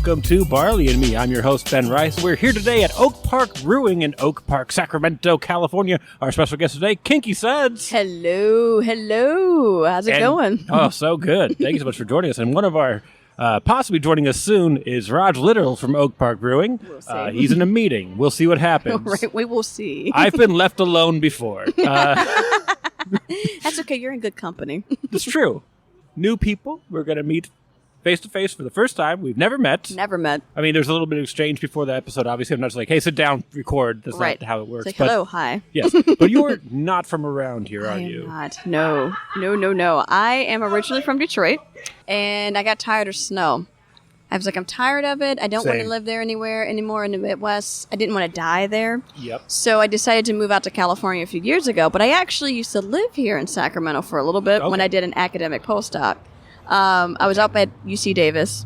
welcome to Barley and Me. I'm your host, Ben Rice. We're here today at Oak Park Brewing in Oak Park, Sacramento, California. Our special guest today, KinkySudz. Hello. How's it going? Oh, so good. Thank you so much for joining us. And one of our, possibly joining us soon, is Rodg Literal from Oak Park Brewing. We'll see. He's in a meeting. We'll see what happens. Right, we will see. I've been left alone before. That's okay. You're in good company. It's true. New people we're going to meet face-to-face for the first time. We've never met. Never met. I mean, there's a little bit of exchange before the episode. Obviously, I'm not just like, hey, sit down, record. That's Right. not how it works. It's like, hello, hi. Yes, but you're not from around here, are I you? am not. No. I am originally from Detroit, and I got tired of snow. I was like, I'm tired of it. I don't want to Same. live there anymore in the Midwest. I didn't want to die there. Yep. So I decided to move out to California a few years ago, but I actually used to live here in Sacramento for a little bit when Okay. I did an academic postdoc. I was up at UC Davis,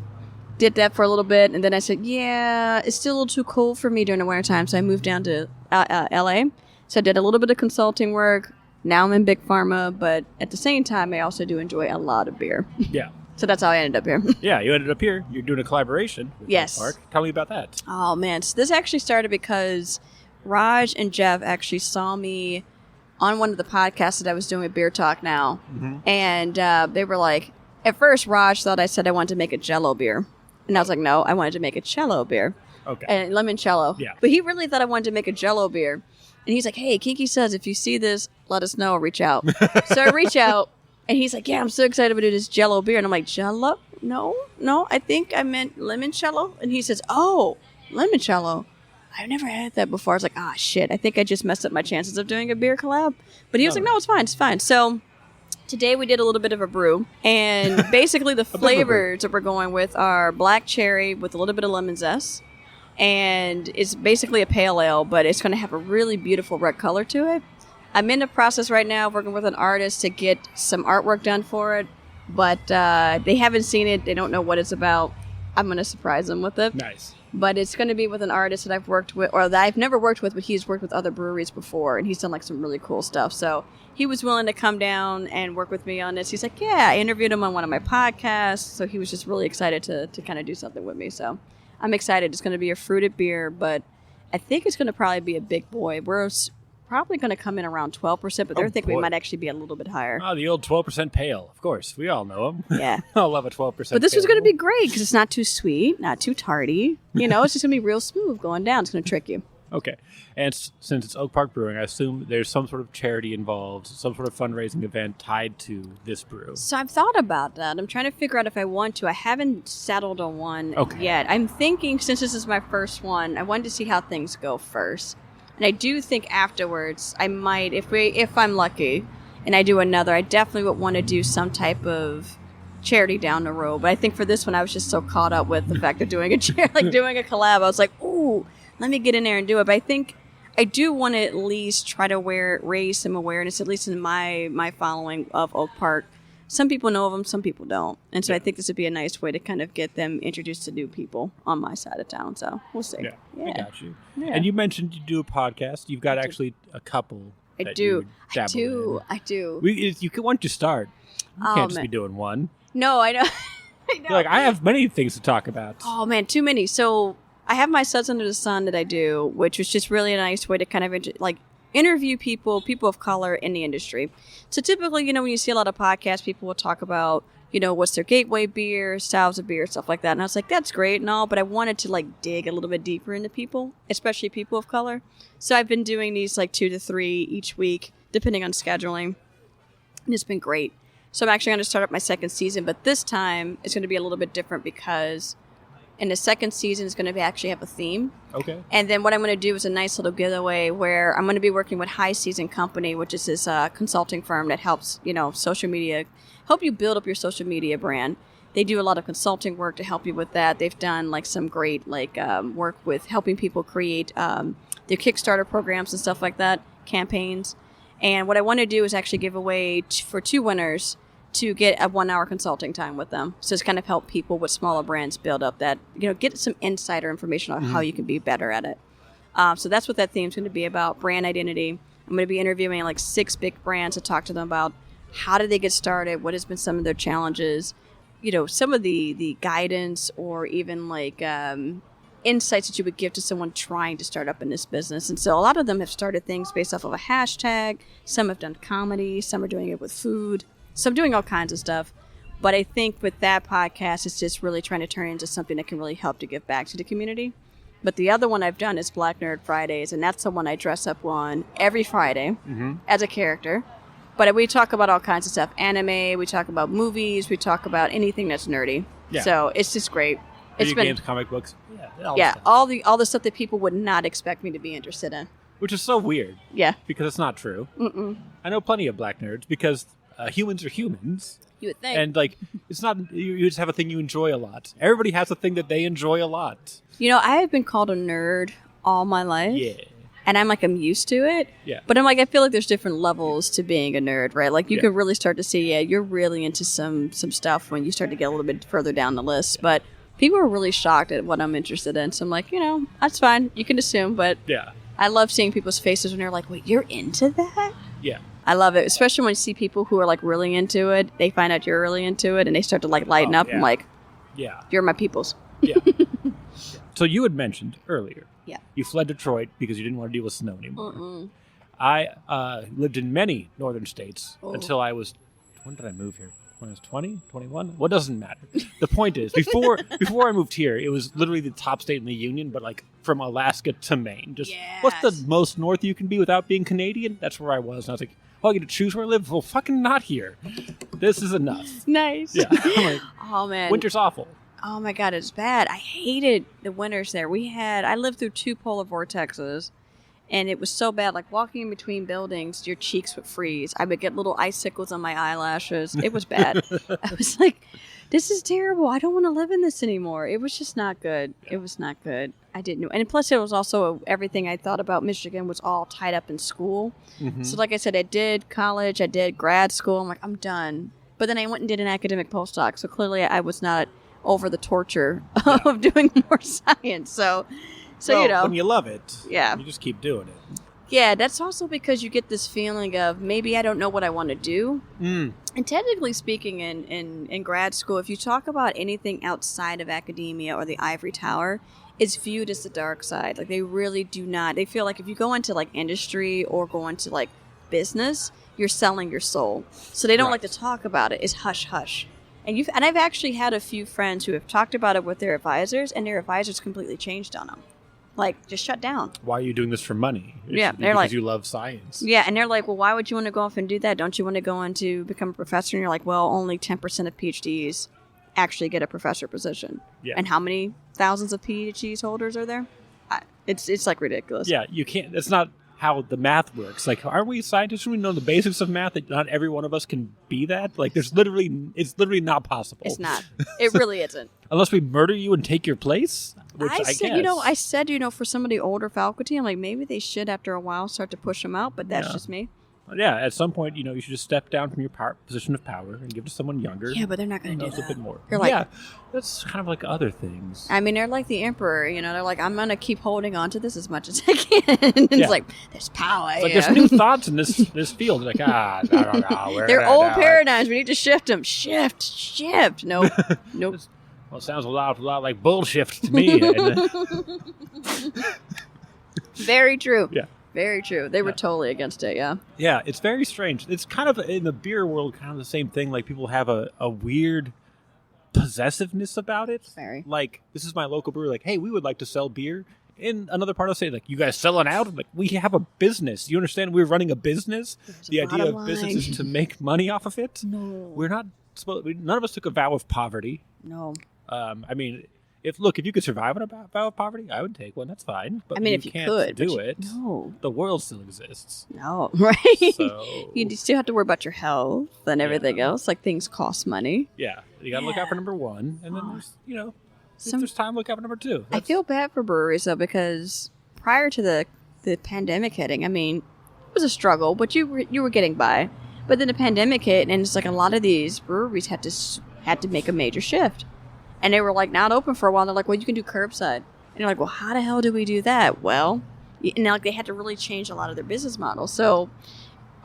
did that for a little bit, and then I said, yeah, it's still a little too cold for me during the wintertime, so I moved down to LA. So I did a little bit of consulting work. Now I'm in Big Pharma, but at the same time, I also do enjoy a lot of beer. Yeah. So that's how I ended up here. Yeah, you ended up here. You're doing a collaboration with Yes. Oak Park. Tell me about that. Oh, man. So this actually started because Rodg and Jeff actually saw me on one of the podcasts that I was doing with Beer Talk Now. Mm-hmm. And they were like, at first, Rodg thought I said I wanted to make a Jello beer. And I was like, no, I wanted to make a cello beer. Okay. And limoncello. Yeah. But he really thought I wanted to make a Jello beer. And he's like, hey, KinkySudz, if you see this, let us know. Reach out. So I reach out. And he's like, yeah, I'm so excited to do this Jello beer. And I'm like, Jello? No, I think I meant limoncello. And he says, oh, limoncello. I've never had that before. I was like, shit, I think I just messed up my chances of doing a beer collab. But he was like, no, it's fine. So today we did a little bit of a brew. And basically the flavors that we're going with are black cherry with a little bit of lemon zest. And it's basically a pale ale, but it's going to have a really beautiful red color to it. I'm in the process right now of working with an artist to get some artwork done for it, but they haven't seen it. They don't know what it's about. I'm going to surprise them with it. Nice. But it's going to be with an artist that I've worked with, or that I've never worked with, but he's worked with other breweries before, and he's done like some really cool stuff. So he was willing to come down and work with me on this. He's like, yeah, I interviewed him on one of my podcasts, so he was just really excited to kind of do something with me. So I'm excited. It's going to be a fruited beer, but I think it's going to probably be a big boy. We're probably going to come in around 12%, but they're thinking we might actually be a little bit higher. Oh, the old 12% pale. Of course. We all know them. Yeah. I love a 12%. But this was pale. going to be great because it's not too sweet, not too tardy. You know, it's just going to be real smooth going down. It's going to trick you. Okay. And since it's Oak Park Brewing, I assume there's some sort of charity involved, some sort of fundraising event tied to this brew. So I've thought about that. I'm trying to figure out if I want to. I haven't settled on one yet. I'm thinking, since this is my first one, I wanted to see how things go first. And I do think afterwards, I might, if I'm lucky, and I do another, I definitely would want to do some type of charity down the road. But I think for this one, I was just so caught up with the fact of doing a doing a collab. I was like, ooh, let me get in there and do it. But I think I do want to at least try to raise some awareness, at least in my following of Oak Park. Some people know of them, some people don't. And so I think this would be a nice way to kind of get them introduced to new people on my side of town. So we'll see. Yeah. I got you. Yeah. And you mentioned you do a podcast. You've got actually a couple. I that do. you dabble I do. in. Why don't you start? You can't just be doing one. No, I know. I have many things to talk about. Oh, man, too many. So I have my Sudz Under the Sun that I do, which was just really a nice way to kind of interview people of color in the industry. So typically, when you see a lot of podcasts, people will talk about, what's their gateway beer, styles of beer, stuff like that. And I was like, that's great and all, but I wanted to dig a little bit deeper into people, especially people of color. So I've been doing these 2 to 3 each week, depending on scheduling. And it's been great. So I'm actually going to start up my second season, but this time it's going to be a little bit different because in the second season it's going to actually have a theme. Okay. And then what I'm going to do is a nice little giveaway where I'm going to be working with High Season Company, which is this consulting firm that helps, social media, help you build up your social media brand. They do a lot of consulting work to help you with that. They've done some great work with helping people create their Kickstarter programs and stuff like that, campaigns. And what I want to do is actually give away for 2 winners to get a 1-hour consulting time with them. So it's kind of help people with smaller brands build up that, get some insider information on how you can be better at it. So that's what that theme's going to be about, brand identity. I'm going to be interviewing 6 big brands to talk to them about how did they get started, what has been some of their challenges, some of the guidance or even like insights that you would give to someone trying to start up in this business. And so a lot of them have started things based off of a hashtag. Some have done comedy. Some are doing it with food. Some doing all kinds of stuff. But I think with that podcast, it's just really trying to turn it into something that can really help to give back to the community. But the other one I've done is Black Nerd Fridays, and that's the one I dress up on every Friday as a character. But we talk about all kinds of stuff. Anime, we talk about movies, we talk about anything that's nerdy. Yeah. So it's just great. Video games, comic books. All the stuff that people would not expect me to be interested in. Which is so weird. Yeah. Because it's not true. I know plenty of black nerds because humans are humans. You would think. And like, it's not, you just have a thing you enjoy a lot. Everybody has a thing that they enjoy a lot. I have been called a nerd all my life. Yeah. And I'm used to it. Yeah. But I feel like there's different levels to being a nerd, right? Like you can really start to see, you're really into some stuff when you start to get a little bit further down the list. But people are really shocked at what I'm interested in. So I'm like, that's fine. You can assume. But yeah, I love seeing people's faces when they're like, wait, you're into that? Yeah. I love it. Especially when you see people who are like really into it. They find out you're really into it and they start to like lighten up. Yeah. I'm like, yeah, you're my peoples. Yeah. So you had mentioned earlier. Yeah. You fled Detroit because you didn't want to deal with snow anymore. I lived in many northern states until I was, when did I move here? When I was 20, 21? Well, it doesn't matter. The point is, before I moved here, it was literally the top state in the union, but like from Alaska to Maine. Just what's the most north you can be without being Canadian? That's where I was. And I was like, I get to choose where I live? Well, fucking not here. This is enough. Nice. Yeah. I'm like, oh, man. Winter's awful. Oh, my God. It's bad. I hated the winters there. I lived through 2 polar vortexes. And it was so bad, like walking in between buildings, your cheeks would freeze. I would get little icicles on my eyelashes. It was bad. I was like, this is terrible. I don't want to live in this anymore. It was just not good. It was not good. I didn't know. And plus, it was also everything I thought about Michigan was all tied up in school. So like I said, I did college. I did grad school. I'm like, I'm done. But then I went and did an academic postdoc. So clearly I was not over the torture of doing more science. So well, when you love it, you just keep doing it. Yeah, that's also because you get this feeling of maybe I don't know what I want to do. And technically speaking, in grad school, if you talk about anything outside of academia or the ivory tower, it's viewed as the dark side. Like they really do not. They feel like if you go into like industry or go into like business, you're selling your soul. So they don't like to talk about it. It's hush hush. And I've actually had a few friends who have talked about it with their advisors, and their advisors completely changed on them. Like, just shut down. Why are you doing this for money? They're because like, you love science. Yeah, and they're like, well, why would you want to go off and do that? Don't you want to go on to become a professor? And you're like, well, only 10% of PhDs actually get a professor position. Yeah. And how many thousands of PhD holders are there? It's like ridiculous. Yeah, you can't. That's not how the math works. Like, aren't we scientists? Should we know the basics of math that not every one of us can be that? Like, it's literally not possible. It's not. It really isn't. Unless we murder you and take your place. Which I said, for some of the older faculty, I'm like, maybe they should, after a while, start to push them out, but that's just me. Yeah, at some point, you should just step down from your position of power and give it to someone younger. Yeah, but they're not going to do that. A bit more. They're like, yeah, that's kind of like other things. I mean, they're like the emperor, They're like, I'm going to keep holding on to this as much as I can. It's like, there's power. It's like, there's new thoughts in this field. Like, I don't know. They're old paradigms. We need to shift them. Shift. Nope. Well, it sounds a lot like bullshit to me. Very true. Yeah. Very true. They were totally against it, yeah. Yeah, it's very strange. It's kind of, in the beer world, kind of the same thing. Like, people have a weird possessiveness about it. Very. Like, this is my local brewery. Like, hey, we would like to sell beer. In another part of the state, like, you guys selling out? Like, we have a business. You understand we're running a business? The idea of business is to make money off of it? No. We're not none of us took a vow of poverty. No. I mean, if you could survive on a vow of poverty, I would take one. That's fine. But if you can't could do it, no, the world still exists. No, right? So you still have to worry about your health and everything else. Like, things cost money. Yeah, you got to look out for number one, and then there's if there's time, look out for number two. I feel bad for breweries though, because prior to the pandemic hitting, I mean, it was a struggle, but you were getting by. But then the pandemic hit, and it's like a lot of these breweries had to make a major shift. And they were like not open for a while. They're like, well, you can do curbside. And you're like, well, how the hell do we do that? Well, they had to really change a lot of their business models. So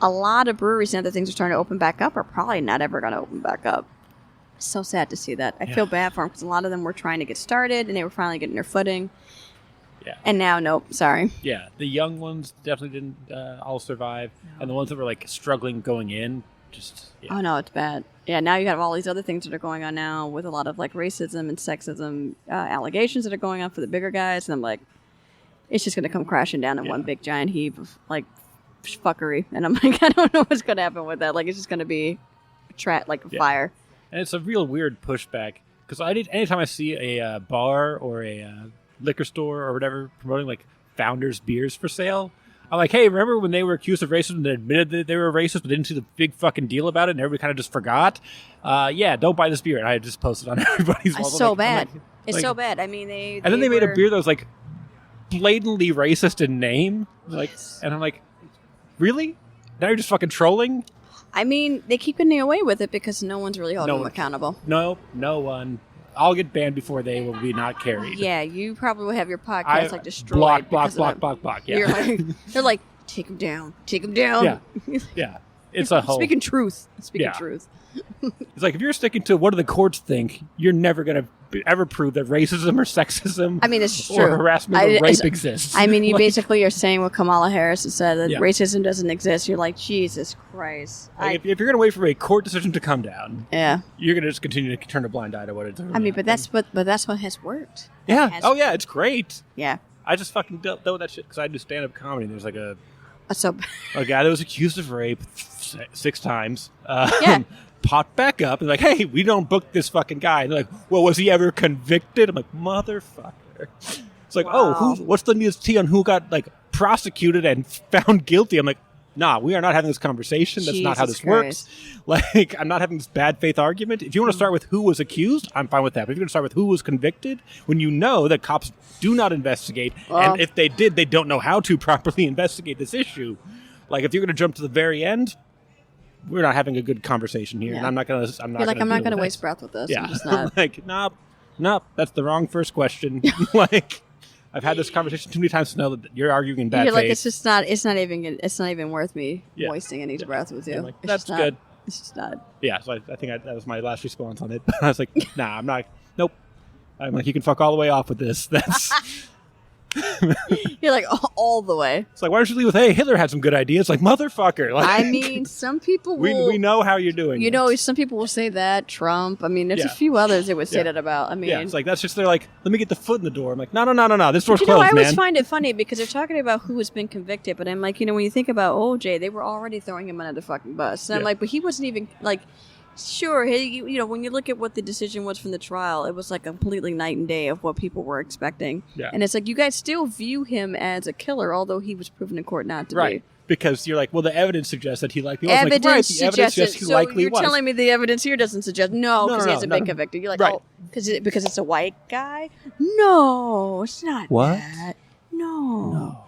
a lot of breweries and other things are starting to open back up are probably not ever going to open back up. So sad to see that. I feel bad for them because a lot of them were trying to get started and they were finally getting their footing. Yeah. And now, nope, sorry. Yeah, the young ones definitely didn't all survive. And the ones that were like struggling going in, just... Yeah. Oh, no, it's bad. Yeah, now you have all these other things that are going on now with a lot of like racism and sexism allegations that are going on for the bigger guys. And I'm like, it's just going to come crashing down in one big giant heap of like fuckery. And I'm like, I don't know what's going to happen with that. Like, it's just going to be like a fire. And it's a real weird pushback because anytime I see a bar or a liquor store or whatever promoting like Founders beers for sale, I'm like, hey, remember when they were accused of racism and admitted that they were racist but didn't see the big fucking deal about it and everybody kind of just forgot? Yeah, don't buy this beer. And I just posted on everybody's wall. It's so bad. It's so bad. I mean, and then they made a beer that was like blatantly racist in name. Like, and I'm like, really? Now you're just fucking trolling? I mean, they keep getting away with it because no one's really holding them accountable. No one. I'll get banned before they will be not carried. Yeah, you probably will have your podcast destroyed. Block. Yeah. They're like, take them down. Yeah. Yeah. It's a whole... Speaking truth. It's like, if you're sticking to what do the courts think, you're never going to ever prove that racism or sexism it's or true. harassment or rape exists. I mean, you basically are saying what Kamala Harris has said, that racism doesn't exist. You're like, Jesus Christ. Like, if you're going to wait for a court decision to come down, you're going to just continue to turn a blind eye to what it's doing. I mean, but that's what has worked. Yeah. Yeah, it's great. Yeah. I just fucking dealt with that shit because I do stand-up comedy. There's like a guy that was accused of rape 6 times. Popped back up and like, hey, we don't book this fucking guy. And they're like, well, was he ever convicted? I'm like, motherfucker. It's like, what's the news tea on who got like prosecuted and found guilty? I'm like, nah, we are not having this conversation. That's not how this works. Like, I'm not having this bad faith argument. If you want to start with who was accused, I'm fine with that. But if you're going to start with who was convicted, when you know that cops do not investigate, and if they did, they don't know how to properly investigate this issue. Like, if you're going to jump to the very end, we're not having a good conversation here, and I'm not going to. I'm not going to waste breath with this. Yeah, I'm just not. Like, nope, that's the wrong first question. Like, I've had this conversation too many times to know that you're arguing in bad faith. Like, it's not even worth me wasting any breath with you. Like, that's good. It's just not. Yeah, so I think that was my last response on it. I was like, nah, I'm not. Nope. I'm like, you can fuck all the way off with this. That's. You're like all the way. It's like, why don't you leave with, hey, Hitler had some good ideas? Like, motherfucker. Like, I mean, some people will... We know how you're doing it. Some people will say that. Trump. I mean, there's a few others that would say that about. I mean... Yeah, it's like, that's just, they're like, let me get the foot in the door. I'm like, no. This door's closed, I man. always find it funny because they're talking about who has been convicted, but I'm like, when you think about OJ, they were already throwing him under the fucking bus. And I'm like, but he wasn't even, like... Sure, when you look at what the decision was from the trial, it was like a completely night and day of what people were expecting. Yeah. And it's like, you guys still view him as a killer, although he was proven in court not to be. Because you're like, well, the evidence suggests that he likely was. The evidence suggests he likely was. So you're telling me the evidence here doesn't suggest, because he hasn't been convicted. You're like, because it's a white guy? No, it's not that. No.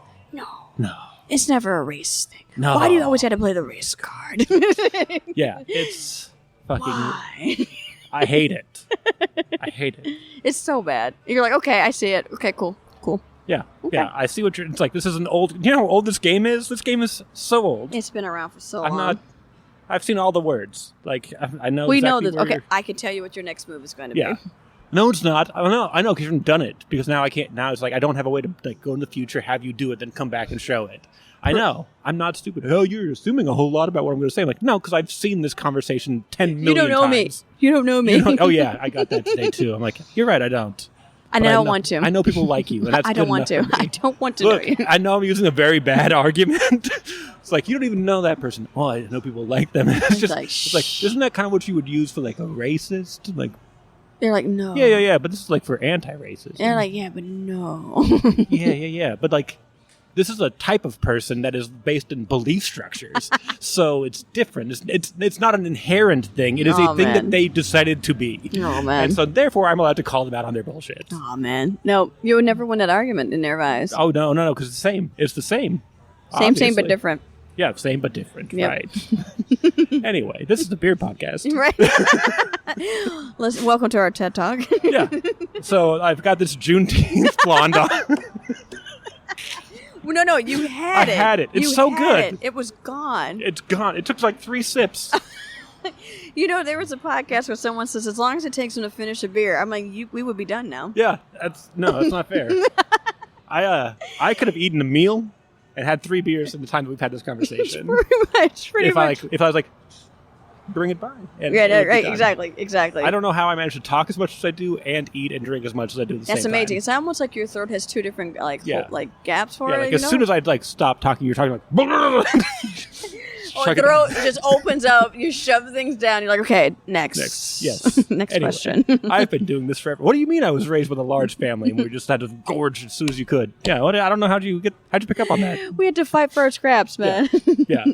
It's never a race thing. No. Why do you always have to play the race card? Yeah, it's... Fucking, why? I hate it. It's so bad. You're like, okay, I see it. Okay, cool. Yeah, I see what you're... It's like, this is an old... You know how old this game is? This game is so old. It's been around for so long. I've seen all the words. Like, I know we know this. Okay, I can tell you what your next move is going to be. No, it's not. I know because you haven't done it. Because now I can't... Now it's like, I don't have a way to like go in the future, have you do it, then come back and show it. I know. I'm not stupid. Oh, you're assuming a whole lot about what I'm going to say. I'm like, no, because I've seen this conversation 10 million times. You don't know me. Oh, yeah. I got that today, too. I'm like, you're right. I don't. And I don't want to. I know people like you. And that's I don't want to. I don't want to know you. I know I'm using a very bad argument. It's like, you don't even know that person. Oh, I know people like them. It's like, isn't that kind of what you would use for like a racist? Like, they're like, no. Yeah. But this is like for anti-racism. They're like, yeah, but no. Yeah. But like, this is a type of person that is based in belief structures. So it's different. It's not an inherent thing. It is a thing that they decided to be. Oh, man. And so therefore, I'm allowed to call them out on their bullshit. Oh, man. No, you would never win that argument in their eyes. Oh, no, because it's the same. It's the same. Same, but different. Yeah, same but different. Yep. Right. Anyway, this is the beer podcast. Right. Welcome to our TED Talk. Yeah. So I've got this Juneteenth blonde on. No, you had it. I had it. It's so good. It was gone. It's gone. It took like 3 sips. You know, there was a podcast where someone says, as long as it takes them to finish a beer, I'm like, we would be done now. Yeah, that's not fair. I could have eaten a meal and had 3 beers in the time that we've had this conversation. Pretty much. If I was like, bring it by. And Yeah, right, exactly. I don't know how I manage to talk as much as I do and eat and drink as much as I do at the same time. That's amazing. It's almost like your throat has 2 different gaps for it. Like as soon as I'd like stop talking, you're talking like. Or throat just opens up. You shove things down. You're like, okay, next. Yes. Next Anyway, question. I've been doing this forever. What do you mean I was raised with a large family and we just had to gorge as soon as you could? Yeah. I don't know how'd you pick up on that? We had to fight for our scraps, man. Yeah.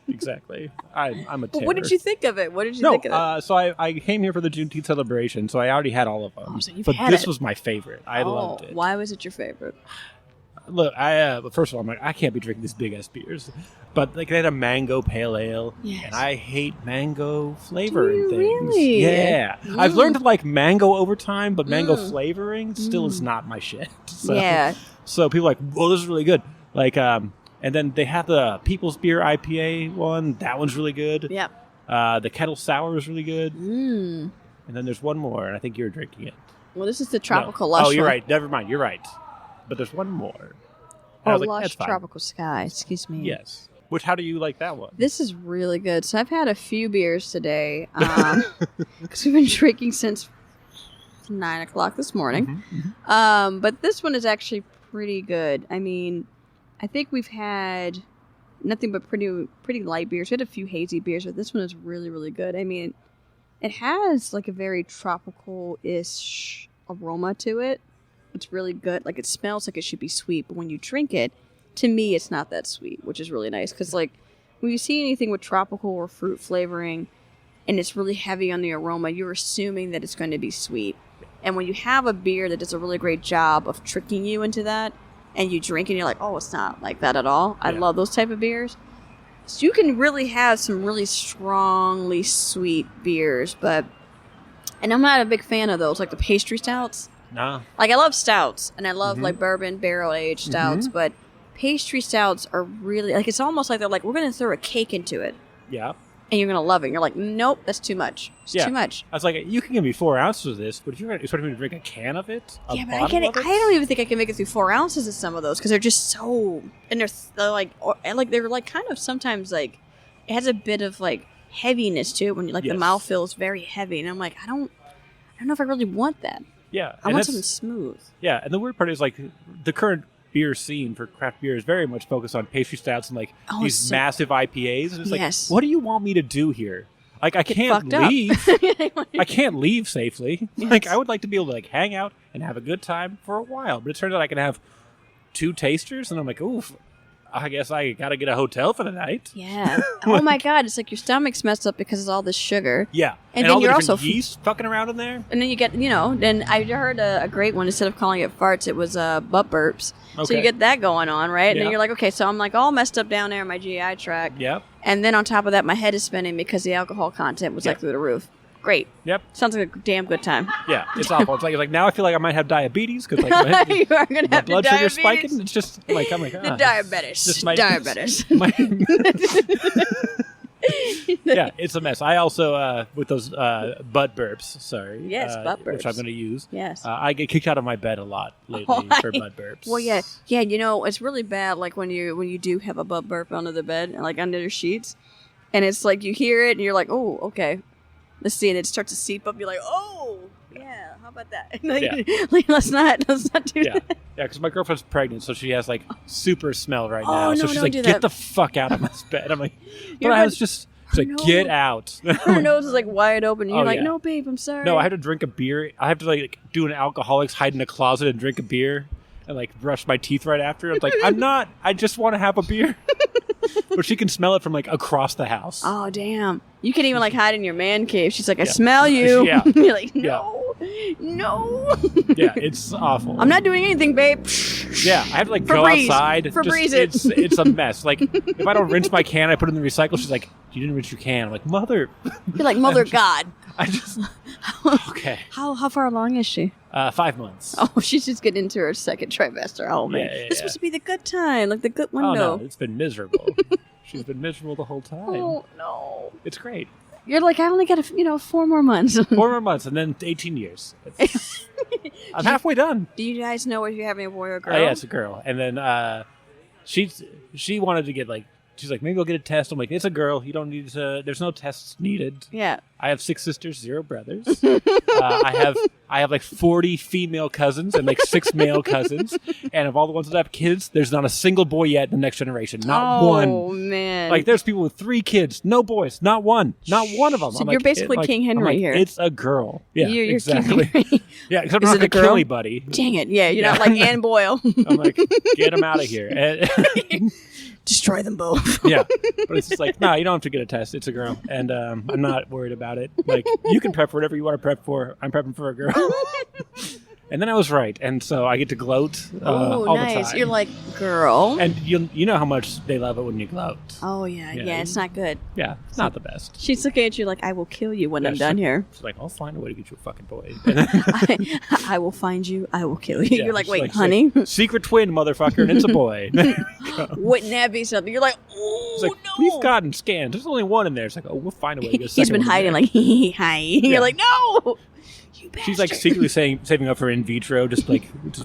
Exactly. I'm a terror. What did you think of it? What did you think of it? So I came here for the Juneteenth celebration, so I already had all of them. Oh, so you've but had this it. was my favorite. I loved it. Why was it your favorite? Look, but first of all, I'm like, I can't be drinking these big ass beers. But like they had a mango pale ale, and I hate mango flavor in things. Really? Yeah, I've learned to like mango over time, but mango flavoring still is not my shit. So, Yeah. So people are like, well, this is really good. Like, and then they have the People's Beer IPA one. That one's really good. Yep. The Kettle Sour is really good. And then there's one more, and I think you're drinking it. Well, this is the Tropical Lush. Oh, you're one. right. Never mind. You're right. But there's one more. Oh, like, Lush that's fine. Tropical Sky. Excuse me. Yes. How do you like that one? This is really good. So I've had a few beers today because we've been drinking since 9 o'clock this morning. But this one is actually pretty good. I mean, I think we've had nothing but pretty light beers. We had a few hazy beers, but this one is really, really good. I mean, it has like a very tropical-ish aroma to it. It's really good. Like, it smells like it should be sweet, but when you drink it, to me, it's not that sweet, which is really nice. Because, like, when you see anything with tropical or fruit flavoring, and it's really heavy on the aroma, you're assuming that it's going to be sweet. And when you have a beer that does a really great job of tricking you into that, and you drink and you're like, oh, it's not like that at all. I love those type of beers. So you can really have some really strongly sweet beers, and I'm not a big fan of those, like the pastry stouts. No. Like, I love stouts, and I love like bourbon barrel-aged stouts, but pastry stouts are really, like, it's almost like they're like, we're going to throw a cake into it. Yeah. And you're going to love it. And you're like, nope, that's too much. It's too much. I was like, you can give me 4 ounces of this, but if you're expecting me to drink a can of it, But I don't even think I can make it through 4 ounces of some of those, because they're just so, and they're like kind of sometimes, like, it has a bit of, like, heaviness to it when you, like, the mouthfeel is very heavy. And I'm like, I don't know if I really want that. Yeah. I want something smooth. Yeah, and the weird part is, like, the current beer scene for craft beer is very much focused on pastry stouts and, like, these massive IPAs. And it's like, what do you want me to do here? Like, I can't leave. I can't leave safely. Yes. Like, I would like to be able to, like, hang out and have a good time for a while. But it turns out I can have 2 tasters, and I'm like, oof. I guess I got to get a hotel for the night. Yeah. Oh my God. It's like your stomach's messed up because of all this sugar. Yeah. And then all you're the also yeast fucking around in there. And then you get, then I heard a great one. Instead of calling it farts, it was butt burps. Okay. So you get that going on, right? And then you're like, okay, so I'm like all messed up down there in my GI tract. Yep. And then on top of that, my head is spinning because the alcohol content was like through the roof. Great. Yep. Sounds like a damn good time. Yeah, it's awful. It's like now I feel like I might have diabetes because like you are gonna have blood sugar spiking. It's just like I'm like the diabetes. Diabetes. Yeah, it's a mess. I also with those butt burps. Sorry. Yes, butt burps, which I'm going to use. Yes. I get kicked out of my bed a lot lately for butt burps. Well, yeah. It's really bad. Like when you do have a butt burp under the bed and like under the sheets, and it's like you hear it and you're like, oh, okay. Let's see, and it starts to seep up. You're like, oh, yeah, how about that? Like, let's not do that. Yeah, because my girlfriend's pregnant, so she has like super smell right now. So no, she's don't like, do get that. the fuck out of my bed. I'm like, but I was just, she's like, get out. Her nose is like wide open. And you're like, yeah. No, babe, I'm sorry. No, I have to drink a beer. I have to like do an alcoholics, hide in a closet and drink a beer and like brush my teeth right after. I'm like, I just want to have a beer. But she can smell it from like across the house. Oh, damn. You can even like hide in your man cave. She's like, I smell you. Yeah. You're like, no. Yeah. No. Yeah, it's awful. I'm not doing anything, babe. Yeah, I have to go outside. Febreze it. It's a mess. Like, if I don't rinse my can, I put it in the recycle. She's like, you didn't rinse your can. I'm like, mother. You're like, mother God. I just. Okay. How far along is she? 5 months. Oh, she's just getting into her second trimester. Oh, man. Yeah. This supposed to be the good time, like the good window. Oh, no, it's been miserable. She's been miserable the whole time. Oh, no. It's great. You're like, I only got 4 more months. 4 more months and then 18 years. I'm halfway done. Do you guys know if you're having a boy or a girl? Oh, yeah, it's a girl. And then she wanted to get she's like, maybe I'll get a test. I'm like, it's a girl. You don't need to. There's no tests needed. Yeah. I have 6 sisters, 0 brothers. I have 40 female cousins and 6 male cousins. And of all the ones that have kids, there's not a single boy yet in the next generation. Not one. Oh, man. There's people with 3 kids, no boys, not one. Not one of them. So you're basically King Henry here. It's a girl. Yeah, you're exactly. King Henry. Yeah, except I'm not going to kill anybody. Dang it. Yeah, you're not like Ann Boyle. I'm like, get them out of here. And destroy them both. Yeah, but it's just no, you don't have to get a test. It's a girl, and I'm not worried about it. You can prep for whatever you want to prep for. I'm prepping for a girl. And then I was right, and so I get to gloat all nice. the time. You're like, girl. And you know how much they love it when you gloat. Oh, yeah, it's not good. Yeah, it's not the best. She's looking at you like, I will kill you when I'm done here. She's like, I'll find a way to get you a fucking boy. I will find you. I will kill you. Yeah, you're like, wait, honey? Secret twin, motherfucker, and it's a boy. Wouldn't that be something? You're like, oh, it's like, no. We've gotten scanned. There's only one in there. It's like, oh, we'll find a way to get a He's been hiding like, hi. You're like, no. She's secretly saving up for in vitro. Just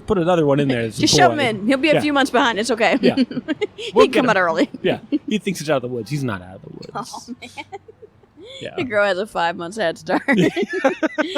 put another one in there. Just shove him in. He'll be a few months behind. It's okay. Yeah. He can come out early. Yeah. He thinks he's out of the woods. He's not out of the woods. Oh, man. Yeah. The girl has a 5 months head start.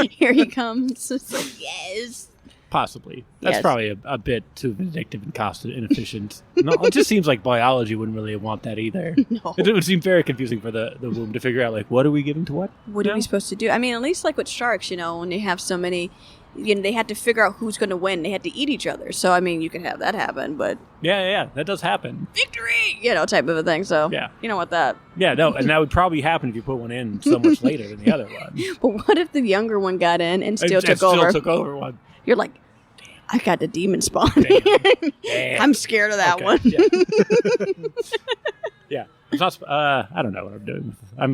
Here he comes. It's like, yes. Possibly. That's probably a bit too vindictive and cost inefficient. No, it just seems like biology wouldn't really want that either. No. It would seem very confusing for the womb to figure out, what are we giving to what? What are we supposed to do? I mean, at least with sharks, when they have so many, they had to figure out who's going to win. They had to eat each other. So, I mean, you can have that happen, but... Yeah, that does happen. Victory! Type of a thing. So, yeah. You know what that... Yeah, no, and that would probably happen if you put one in so much later than the other one. But what if the younger one got in and still took over one? You're like... I got the demon spawn. Damn. I'm scared of that one. Yeah. It's not, I don't know what I'm doing. I'm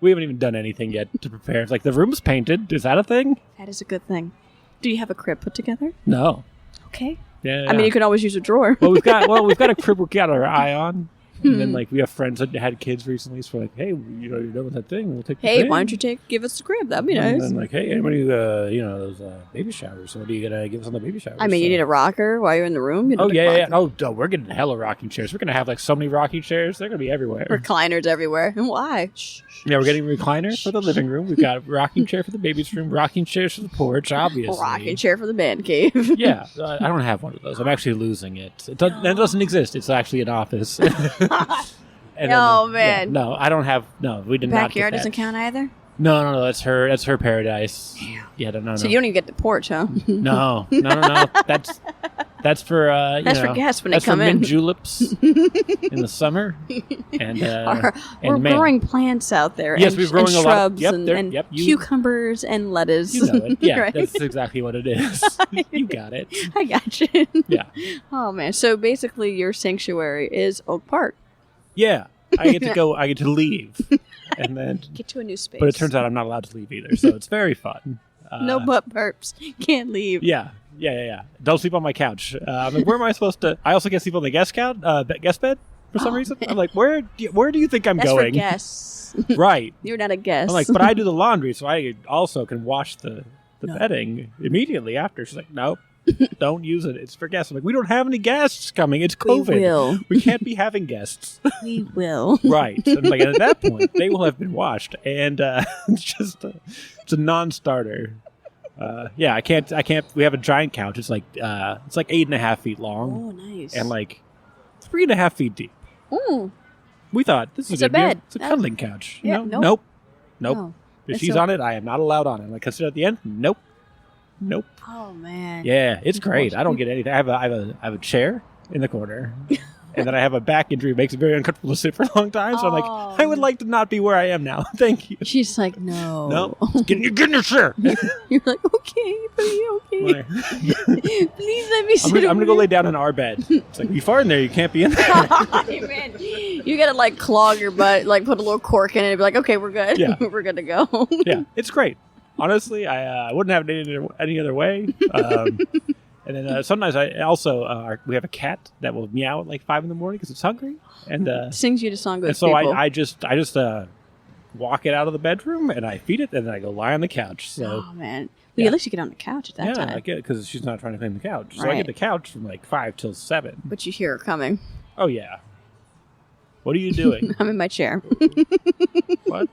we haven't even done anything yet to prepare. It's the room's painted. Is that a thing? That is a good thing. Do you have a crib put together? No. Okay. Yeah. I mean, you could always use a drawer. We've got a crib we got our eye on. And then we have friends that had kids recently, so we're like, hey, you're done with that thing, we'll take the thing. Why don't you give us the crib? That'd be nice. And then hey, anybody those baby showers, so what are you gonna give us on the baby showers? I mean, you need a rocker while you're in the room. Yeah. Oh, we're getting hella rocking chairs. We're gonna have so many rocking chairs, they're gonna be everywhere. Recliners everywhere. Why? Yeah, we're getting a recliner for the living room. We've got a rocking chair for the baby's room, rocking chairs for the porch, obviously. Rocking chair for the man cave. Yeah, I don't have one of those. I'm actually losing it. It doesn't exist. It's actually an office. Man. No, I don't have. No, we did not. Backyard doesn't count either? No. That's her paradise. Yeah, no. So you don't even get the porch, huh? No. That's for that's for guests when they come in. Mint juleps in the summer, and we're growing plants out there. Yes, we're growing and a shrubs lot. and cucumbers and lettuce. You know it. Yeah, right? That's exactly what it is. You got it. I got you. Yeah. Oh man. So basically, your sanctuary is Oak Park. Yeah, I get to go. I get to leave, and then get to a new space. But it turns out I'm not allowed to leave either, so it's very fun. No butt burps. Can't leave. Yeah. Don't sleep on my couch. Where am I supposed to? I also can't sleep on the guest bed for some reason. I'm like, where do you think I'm going? That's for guests. Right. You're not a guest. I'm like, but I do the laundry, so I also can wash the bedding immediately after. She's like, nope. Don't use it. It's for guests. I'm like, we don't have any guests coming. It's COVID. We will. We can't be having guests. We will. Right. And at that point, they will have been washed, and it's a non-starter. I can't. We have a giant couch. It's like 8.5 feet long. Oh, nice. And 3.5 feet deep. Ooh. We thought this is a bed. It's a cuddling couch. Yeah. Nope. Oh, if she's on it, I am not allowed on it. I'm like, consider at the end. Nope. Oh man. Yeah, it's great. I don't get anything. I have a chair in the corner, and then I have a back injury. It makes it very uncomfortable to sit for a long time. So I'm like, I would like to not be where I am now. Thank you. She's like, no. No. Get in your chair. You're like, okay, buddy, okay. Please let me sit I'm going to go lay down in our bed. It's like, you far in there, you can't be in there. Hey, man, you got to like clog your butt, like put a little cork in it and be like, okay, we're good. Yeah. We're good to go. Yeah, it's great. Honestly, I wouldn't have it any other way. And then sometimes I also we have a cat that will meow at like 5 in the morning because it's hungry and sings you to song with and so people. I just walk it out of the bedroom and I feed it and then I go lie on the couch. So oh man, well, at least you get on the couch at that time. Yeah, I get it because she's not trying to clean the couch. So I Right. get the couch from like 5 till 7. But you hear her coming. Oh yeah. What are you doing? I'm in my chair. What?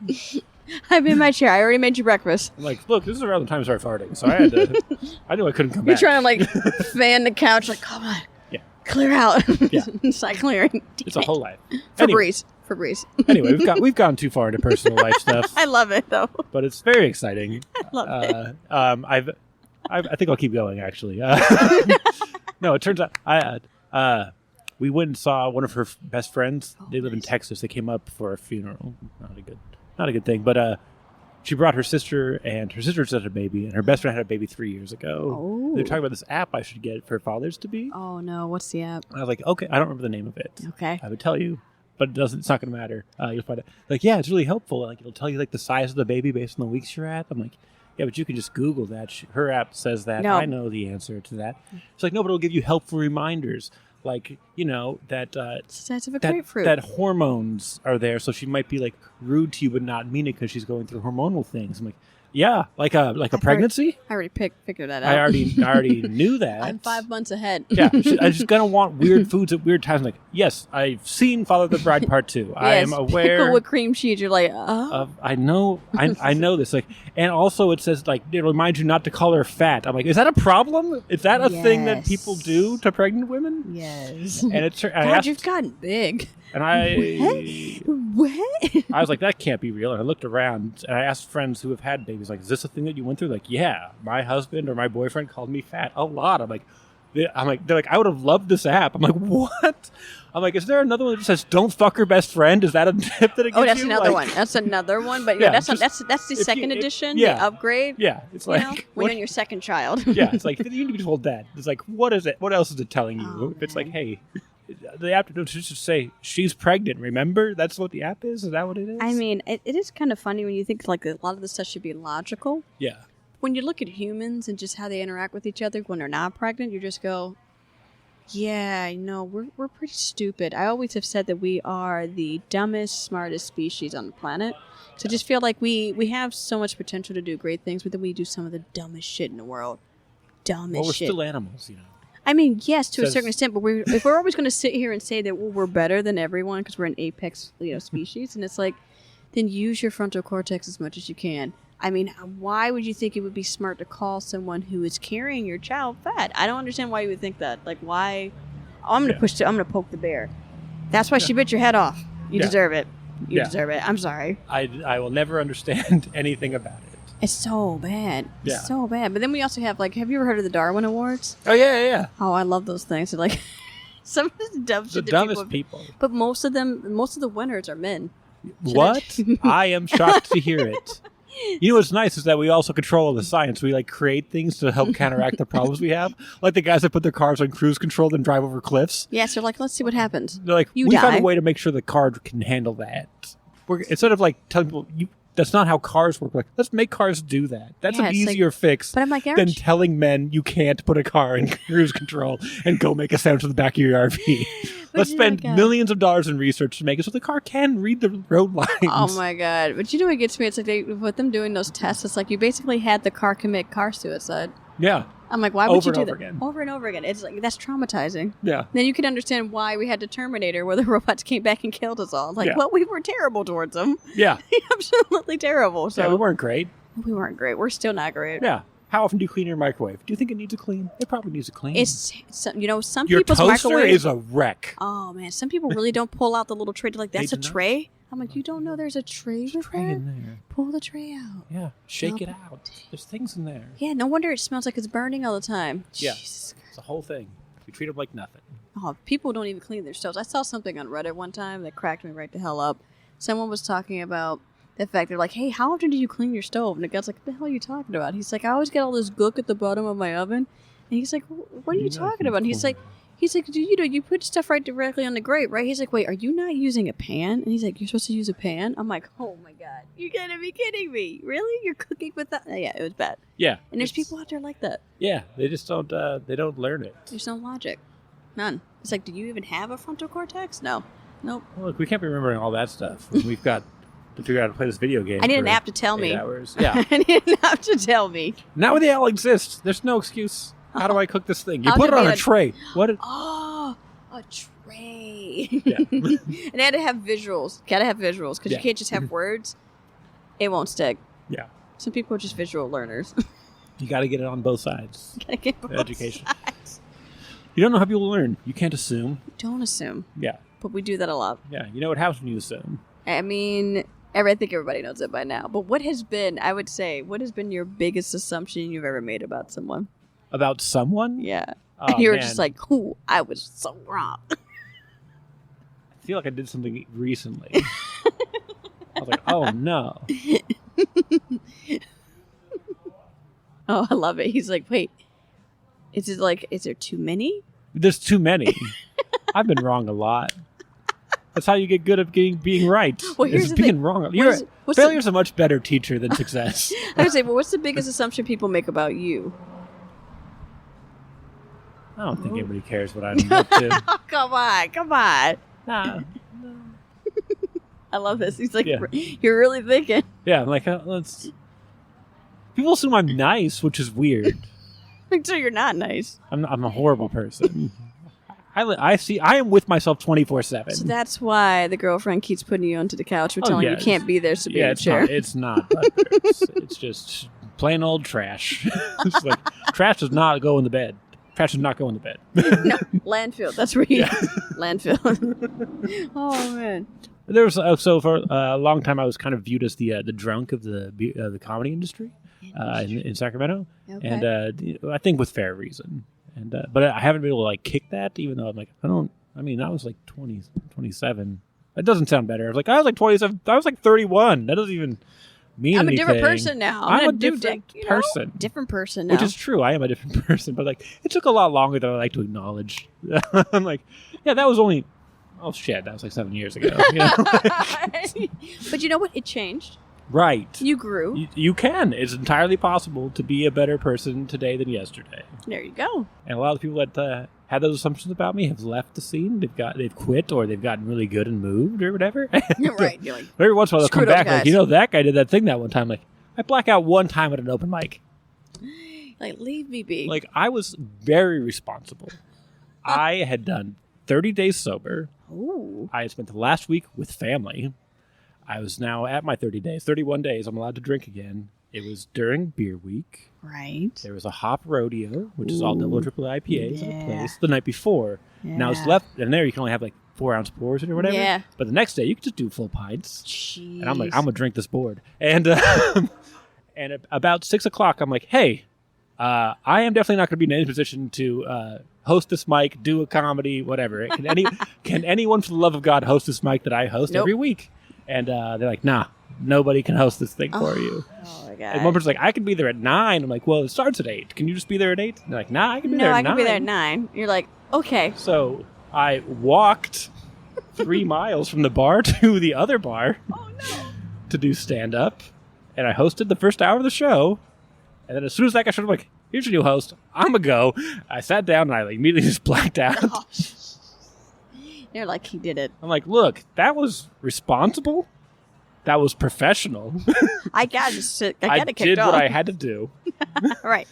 I'm in my chair. I already made you breakfast. I'm like, look, this is around the time I started farting, so I had to. I knew I couldn't come You're back. trying to like fan the couch, like, come on, Yeah. clear out. Yeah. It's not clearing. It's a whole life. Anyway, Febreze. anyway, we've gone too far into personal life stuff, I love it though. but it's very exciting. I love it. I think I'll keep going. Actually, no. It turns out we went and saw one of her best friends. They live in Texas. They came up for a funeral. Not a good thing. But she brought her sister, and her sister just had a baby, and her best friend had a baby 3 years ago. Oh. They're talking about this app I should get for fathers to be. Oh no, what's the app? I was like, okay, I don't remember the name of it. Okay. I would tell you, but it's not going to matter. You'll find it. Like, yeah, it's really helpful. Like, it'll tell you like the size of the baby based on the weeks you're at. I'm like, yeah, but you can just Google that. Her app says that. No. I know the answer to that. It's like, no, but it'll give you helpful reminders. Like, you know, that It's the size of a grapefruit. that hormones are there. So she might be like rude to you, but not mean it because she's going through hormonal things. I'm like, yeah, like a pregnancy. I already figured that out. I already knew that. I'm 5 months ahead. Yeah, I just gonna want weird foods at weird times. Like, yes, I've seen Father of the Bride Part 2. I am aware. Pickle with cream cheese. You're like, oh. I know this. Like, and also it says like it reminds you not to call her fat. I'm like, is that a problem? Is that a thing that people do to pregnant women? Yes. And it's God, you've gotten big. and I What? I was like, that can't be real. And I looked around and I asked friends who have had babies, like, is this a thing that you went through? Like, yeah, my husband or my boyfriend called me fat a lot. I'm like, they're like, I would have loved this app. I'm like, what? I'm like, is there another one that just says, don't fuck your best friend? Is that a tip that it gives you? Oh, that's another Like, one. That's another one. But Yeah, that's just- the second edition, yeah. the upgrade. Yeah, it's You like, know, when what- you're your second child. yeah, it's like, you need to be told that. It's like, what is it? What else is it telling you? Oh, If it's like, hey, the app should just say, she's pregnant, remember? That's what the app is? Is that what it is? I mean, it is kind of funny when you think like a lot of this stuff should be logical. Yeah. When you look at humans and just how they interact with each other when they're not pregnant, you just go, yeah, no, we're pretty stupid. I always have said that we are the dumbest, smartest species on the planet. So I just feel like we have so much potential to do great things, but then we do some of the dumbest shit in the world. Dumbest Well, we're shit. still animals, you know. I mean, yes, to a Says- certain extent, but if we're always going to sit here and say that we're better than everyone because we're an apex, species, and it's like, then use your frontal cortex as much as you can. I mean, why would you think it would be smart to call someone who is carrying your child fat? I don't understand why you would think that. Like, why? Oh, I'm going to I'm going to poke the bear. That's why she bit your head off. You Yeah. deserve it. You Yeah. deserve it. I'm sorry. I will never understand anything about it. It's so bad. Yeah. It's so bad. But then we also have, like, have you ever heard of the Darwin Awards? Oh, yeah. Oh, I love those things. They're like, some of the dumb The shit that dumbest people. people. But most of the winners are men. What? I am shocked to hear it. You know what's nice is that we also control the science. We like create things to help counteract the problems we have. Like the guys that put their cars on cruise control and drive over cliffs. Yes, they're like, let's see what happens. They're like, You we found die. a way to make sure the car can handle that. Instead of like telling people, that's not how cars work. Like, let's make cars do that. That's Yeah, an it's like- easier fix But I'm like, than aren't you- telling men you can't put a car in cruise control and go make a sound to the back of your RV. Let's you're spend like, millions of dollars in research to make it so the car can read the road lines. Oh my god! But you know what gets me? It's like with them doing those tests. It's like you basically had the car commit car suicide. Yeah. I'm like, why would Over you do and that over again. over and over again? It's like that's traumatizing. Yeah. Then you can understand why we had the Terminator, where the robots came back and killed us all. Like, Yeah. well, we were terrible towards them. Yeah. Absolutely terrible. So Yeah, we weren't great. we weren't great. We're still not great. Yeah. How often do you clean your microwave? Do you think it needs a clean? It probably needs a clean. It's some Your people's toaster microwave is a wreck. Oh man, some people really don't pull out the little tray. They're like, that's a do not. tray. I'm like, you don't know there's a tray with Tray that? in there. Pull the tray out. Yeah. Shake it Dump out. There's things in there. Yeah, no wonder it smells like it's burning all the time. Yeah. Jesus. It's a whole thing. We treat them like nothing. Oh, people don't even clean their stoves. I saw something on Reddit one time that cracked me right the hell up. Someone was talking about the fact they're like, hey, how often do you clean your stove? And the guy's like, what the hell are you talking about? He's like, I always get all this gook at the bottom of my oven. And he's like, what are you talking about? And he's like, you put stuff right directly on the grate, right? He's like, wait, are you not using a pan? And he's like, you're supposed to use a pan? I'm like, oh my God, you gotta be kidding me. Really? You're cooking with that? Yeah, it was bad. Yeah. And there's people out there like that. Yeah, they just don't, they don't learn it. There's no logic. None. It's like, do you even have a frontal cortex? No. Nope. Well, look, we can't be remembering all that stuff. We've got to figure out how to play this video game. I need an app to tell me. Hours. Yeah. I need an app to tell me. Now they all exist. There's no excuse. How do I cook this thing? You put it on a tray. What? Oh, a tray. Yeah. And they had to have visuals. Gotta have visuals because Yeah. you can't just have words. It won't stick. Yeah. Some people are just visual learners. You got to get it on both sides. Gotta get both Education. sides. You don't know how people learn. You can't assume. Don't assume. Yeah. But we do that a lot. Yeah. You know what happens when you assume. I mean, I think everybody knows it by now. But what has been your biggest assumption you've ever made about someone? About someone? Yeah. Oh, and you were man. just like, ooh, I was so wrong. I feel like I did something recently. I was like, oh no. Oh, I love it. He's like, wait, is there too many? There's too many. I've been wrong a lot. That's how you get good at being right. Well, here's the being thing. wrong. Failure's a much better teacher than success. I would say, well, what's the biggest assumption people make about you? I don't think anybody cares what I'm up to. Oh, come on. Nah. I love this. He's like, Yeah. You're really thinking. Yeah, I'm like, let's. People assume I'm nice, which is weird. So you're not nice. I'm a horrible person. I am with myself 24/7. So that's why the girlfriend keeps putting you onto the couch. We're telling you can't be there, so be in a chair. It's not. It's just plain old trash. It's like trash does not go in the bed. Trash does not go in the bed. No, landfill. That's where you landfill. Oh man. There was so for a long time I was kind of viewed as the drunk of the comedy industry in Sacramento, Okay. and I think with fair reason. And but I haven't been able to like kick that, even though I'm like I was like 20, 27. That doesn't sound better. I was like 27. I was like 31. That doesn't even mean I'm anything. a different person now. I'm a different person. Different person now. Which is true. I am a different person, but like it took a lot longer than I like to acknowledge. I'm like, yeah, that was only. Oh shit, that was like 7 years ago. You know? But you know what? It changed. Right. You grew. You can. It's entirely possible to be a better person today than yesterday. There you go. And a lot of people that had those assumptions about me have left the scene. They've quit or they've gotten really good and moved or whatever. You're right. You're like, every once in a while they'll come screwed up back guys. like, that guy did that thing that one time. Like, I black out one time at an open mic. like leave me be. Like, I was very responsible. I had done 30 days sober. Ooh. I had spent the last week with family. I was now at my 30 days. 31 days, I'm allowed to drink again. It was during beer week. Right. There was a hop rodeo, which is all double and triple IPAs at a Yeah. place the night before. Now it's left, and there you can only have like 4-ounce pours or whatever. Yeah. But the next day you can just do full pints. Jeez. And I'm like, I'm gonna drink this board. And and at about 6 o'clock, I'm like, hey, I am definitely not gonna be in any position to host this mic, do a comedy, whatever. Can anyone, for the love of God, host this mic that I host Nope. every week? And they're like, nah, nobody can host this thing for you. Oh my God. And one person's like, I can be there at 9. I'm like, well, it starts at 8. Can you just be there at 8? And they're like, nah, I can be there at 9. No, I can be there at 9. You're like, okay. So I walked 3 miles from the bar to the other bar to do stand-up. And I hosted the first hour of the show. And then as soon as that guy showed up, I'm like, here's your new host. I'm going to go. I sat down and I immediately just blacked out. Oh. You're like, he did it. I'm like, look, that was responsible. That was professional. I got it. I I got it did kicked off. what I had to do. Right.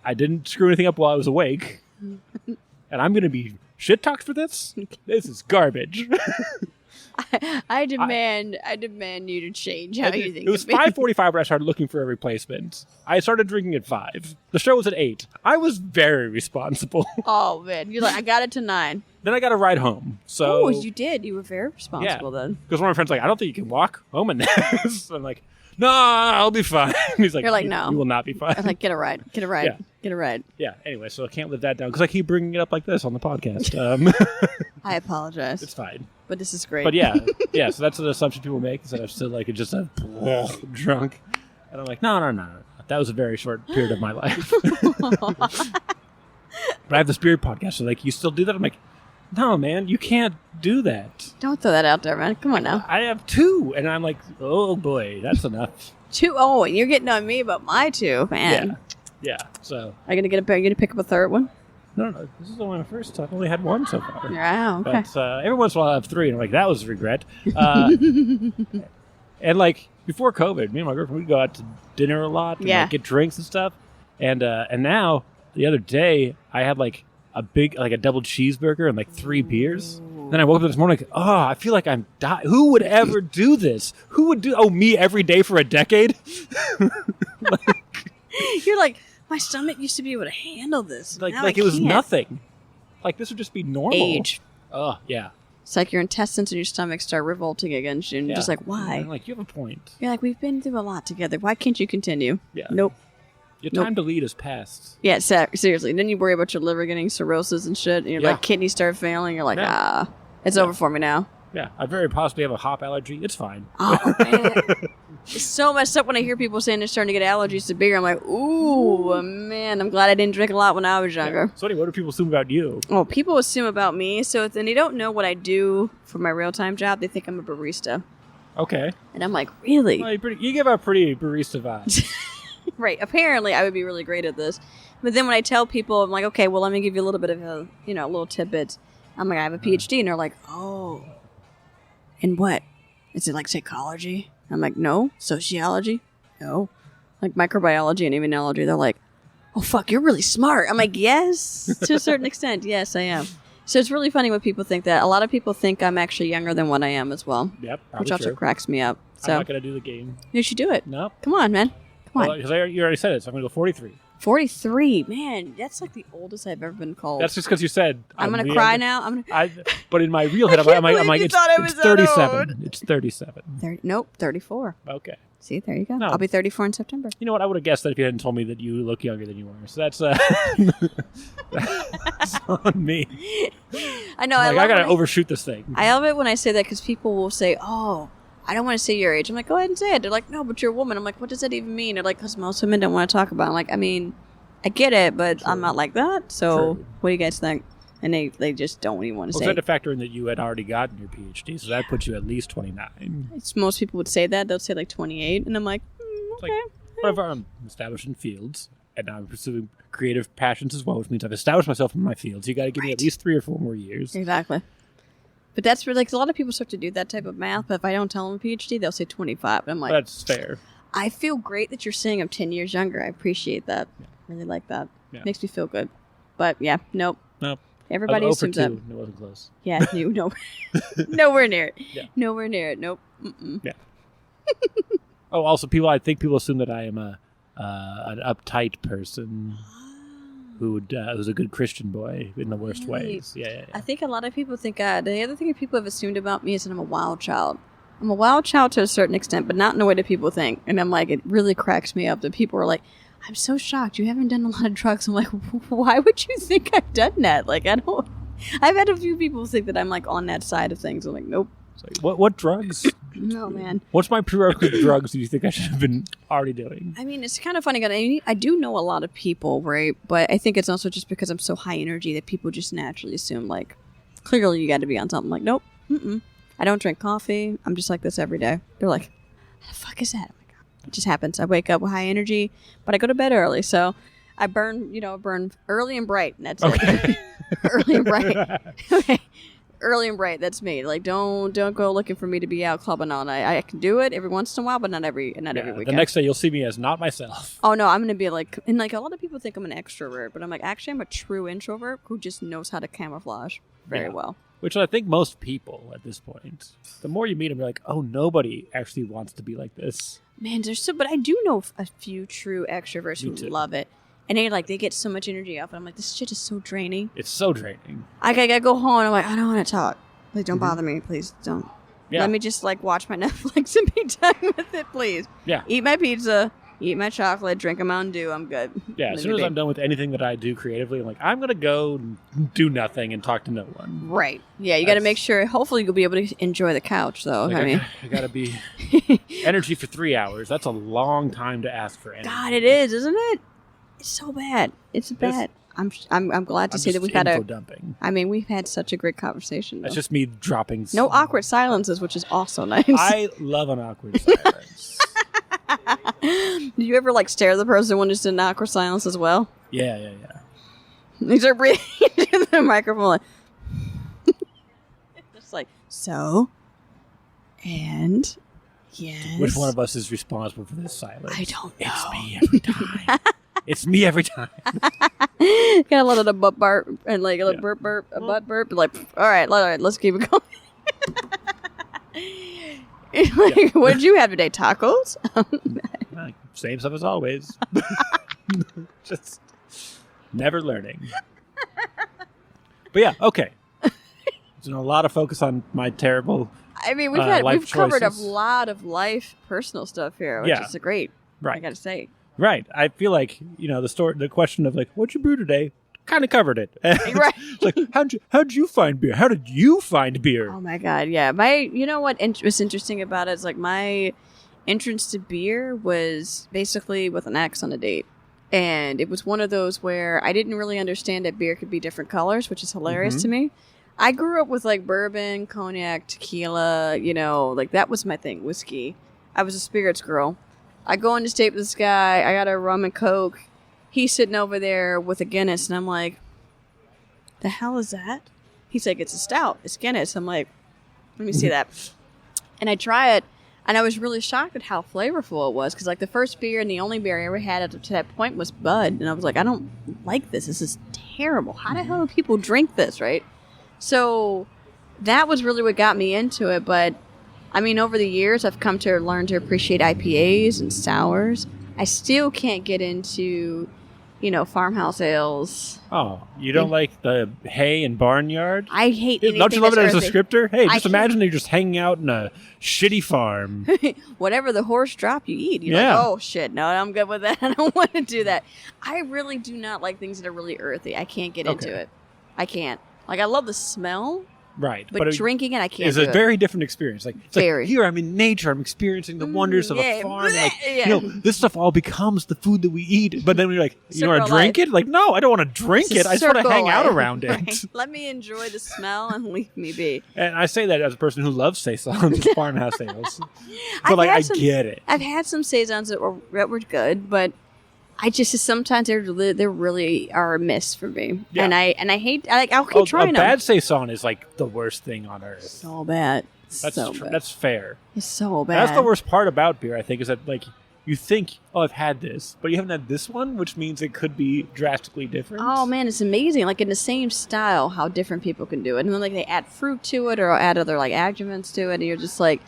I didn't screw anything up while I was awake. And I'm going to be shit-talked for this? This is garbage. I demand you to change how you think It was of me. 5:45 when I started looking for a replacement. I started drinking at 5. The show was at 8. I was very responsible. Oh, man. You're like, I got it to 9. Then I got a ride home. So Oh, you did. You were very responsible then. because one of my friends was like, I don't think you can walk home in this. I'm like, no, I'll be fine. He's like, You're like, no. You will not be fine. I'm like, get a ride. Get a ride. Yeah. Get a ride. Yeah, anyway, so I can't live that down because I keep bringing it up like this on the podcast. I apologize. It's fine. But this is great. But yeah, so that's an assumption people make, is that I'm still like just a drunk. And I'm like, no. That was a very short period of my life. But I have the Spirit podcast, so like, you still do that? I'm like, no, man, you can't do that. Don't throw that out there, man. Come on now. I have 2, and I'm like, oh boy, that's enough. 2? Oh, and you're getting on me about my 2, man. Yeah. So Are you gonna pick up a third one? no, this is the one I first. I've only had 1 so far. Yeah, okay. But every once in a while I have 3, and I'm like, that was a regret. And like before COVID, me and my girlfriend, we'd go out to dinner a lot and like, get drinks and stuff. And now the other day I had like a double cheeseburger and like 3 beers. Then I woke up this morning like, oh, I feel like I'm dying. Who would ever do this? Who would do me every day for a decade? You're like, my stomach used to be able to handle this. Like it was nothing. Like this would just be normal. Age. Oh, yeah. It's like your intestines and your stomach start revolting against you. And you're just like, why? I'm like, you have a point. You're like, we've been through a lot together. Why can't you continue? Yeah. Nope. Your time to lead is past. Yeah, seriously. Then you worry about your liver getting cirrhosis and shit. And your like kidneys start failing. You're like, it's over for me now. Yeah. I very possibly have a hop allergy. It's fine. Oh, man. It's so messed up when I hear people saying they're starting to get allergies to beer. I'm like, ooh, man, I'm glad I didn't drink a lot when I was younger. Yeah. So anyway, what do people assume about you? Oh, people assume about me. So then they don't know what I do for my real-time job. They think I'm a barista. Okay. And I'm like, really? Well, you give out pretty barista vibes. Right. Apparently, I would be really great at this. But then when I tell people, I'm like, okay, well, let me give you a little bit of a little tidbit. I'm like, I have a PhD. And they're like, oh. In what? Is it like psychology? I'm like, no. Sociology? No. Like microbiology and immunology. They're like, oh, fuck, you're really smart. I'm like, yes, to a certain extent. Yes, I am. So it's really funny when people think that. A lot of people think I'm actually younger than what I am as well. Yep, which also cracks me up. So I'm not going to do the game. You should do it. No. Come on, man. Come on. Because you already said it, so I'm going to go 43. 43, man, that's like the oldest I've ever been called. That's just because you said. I'm gonna cry now. But in my real head, I'm like, it's 37. It's 37. Nope, 34. Okay. See, there you go. No. I'll be 34 in September. You know what? I would have guessed that if you hadn't told me that you look younger than you were. So that's on me. I know. I gotta overshoot this thing. I love it when I say that because people will say, "Oh, I don't want to say your age." I'm like, go ahead and say it. They're like, no, but you're a woman. I'm like, what does that even mean? They're like, because most women don't want to talk about it. I'm like, I mean, I get it, but True. I'm not like that. So True. What do you guys think? And they just don't even want to say it. Well, to factor in that you had already gotten your PhD, so that puts you at least 29. Most people would say that. They'll say like 28. And I'm like, okay. Like, whatever, I'm established in fields, and now I'm pursuing creative passions as well, which means I've established myself in my fields. You got to give me at least 3 or 4 more years. Exactly. But that's where, like, a lot of people start to do that type of math. But if I don't tell them a PhD, they'll say 25. And I'm like, that's fair. I feel great that you're saying I'm 10 years younger. I appreciate that. Yeah. Really like that. Yeah. Makes me feel good. But yeah, nope. Everybody assumes that. It wasn't close. Yeah, no, nowhere near it. Yeah. Nowhere near it. Nope. Mm-mm. Yeah. Also, I think people assume that I am an uptight person. Who's a good Christian boy in the worst ways. Yeah. I think a lot of people think, the other thing people have assumed about me is that I'm a wild child. I'm a wild child to a certain extent, but not in the way that people think. And I'm like, it really cracks me up that people are like, I'm so shocked. You haven't done a lot of drugs. I'm like, why would you think I've done that? Like, I've had a few people think that I'm like on that side of things. I'm like, nope. What drugs? No, man. What's my prerequisite drugs do you think I should have been already doing? I mean, it's kind of funny. I do know a lot of people, right? But I think it's also just because I'm so high energy that people just naturally assume, like, clearly you got to be on something. Like, nope. I don't drink coffee. I'm just like this every day. They're like, what the fuck is that? I'm like, it just happens. I wake up with high energy, but I go to bed early. So I burn early and bright. And that's it. Early and bright. Okay. Early and bright, that's me. Like, don't go looking for me to be out clubbing all night. I can do it every once in a while, but not every weekend. The next day you'll see me as not myself. Oh no, I'm gonna be like, and like a lot of people think I'm an extrovert, but I'm like, actually I'm a true introvert who just knows how to camouflage very well. Which I think most people at this point, the more you meet them, you're like, oh, nobody actually wants to be like this. Man, but I do know a few true extroverts who love it. And they get so much energy off. And I'm like, this shit is so draining. It's so draining. I gotta go home and I'm like, I don't want to talk. Like, don't bother me. Please don't. Let me just like watch my Netflix and be done with it, please. Yeah. Eat my pizza, eat my chocolate, drink a Mountain Dew. I'm good. Yeah, as soon as I'm done with anything that I do creatively, I'm like, I'm going to go and do nothing and talk to no one. Right. Yeah, you got to make sure. Hopefully, you'll be able to enjoy the couch, though. Like, I mean, I got to be energy for 3 hours. That's a long time to ask for energy. God, it is, isn't it? It's so bad. It's bad. I'm glad to see that we've had dumping. I mean, we've had such a great conversation. That's just me dropping. No awkward silences, which is also nice. I love an awkward silence. Do you ever like stare at the person when it's in awkward silence as well? Yeah. You start breathing into the microphone, like, just like so, and yes. Which one of us is responsible for this silence? I don't know. It's me every time. It's me every time. Gotta let it a butt burp and like a burp, a butt burp. Like, all right, let's keep it going. Like, what did you have today? Tacos? Same stuff as always. Just never learning. But yeah, okay. There's been a lot of focus on my terrible. I mean, we've covered a choices. lot of life, personal stuff here, which is great. Right. I gotta say. Right. I feel like, the question of like, what'd you brew today? Kind of covered it. Right. It's like, how'd you find beer? How did you find beer? Oh my God. Yeah. You know what was interesting about it is like my entrance to beer was basically with an ex on a date. And it was one of those where I didn't really understand that beer could be different colors, which is hilarious to me. I grew up with like bourbon, cognac, tequila, like that was my thing, whiskey. I was a spirits girl. I go on this date with this guy. I got a rum and Coke. He's sitting over there with a Guinness, and I'm like, the hell is that? He's like, it's a stout. It's Guinness. I'm like, let me see that. And I try it, and I was really shocked at how flavorful it was, because like the first beer and the only beer I ever had up to that point was Bud, and I was like, I don't like this. This is terrible. How the hell do people drink this, right? So that was really what got me into it, but I mean, over the years, I've come to learn to appreciate IPAs and sours. I still can't get into, farmhouse ales. Oh, you don't like the hay and barnyard? I hate anything. Don't you love it as a earthy. descriptor? Hey, just imagine you're just hanging out in a shitty farm. Whatever the horse drop, you eat. You're like, oh, shit, no, I'm good with that. I don't want to do that. I really do not like things that are really earthy. I can't get into it. I can't. Like, I love the smell. Right. But drinking it, I can't do it. It's a very different experience. Like, it's like, here I'm in nature. I'm experiencing the wonders of a farm. Like, this stuff all becomes the food that we eat. But then we're like, you want to drink it? Like, no, I don't want to drink it. I just want to hang out around it. Let me enjoy the smell and leave me be. And I say that as a person who loves saisons and farmhouse ales. But I get it. I've had some saisons that were good, but I just sometimes they really are a miss for me, and I hate. I'll keep trying them. A bad saison is like the worst thing on earth. So bad. That's fair. It's so bad. That's the worst part about beer, I think, is that like you think, I've had this, but you haven't had this one, which means it could be drastically different. Oh man, it's amazing! Like in the same style, how different people can do it, and then like they add fruit to it or add other like adjuvants to it, and you're just like,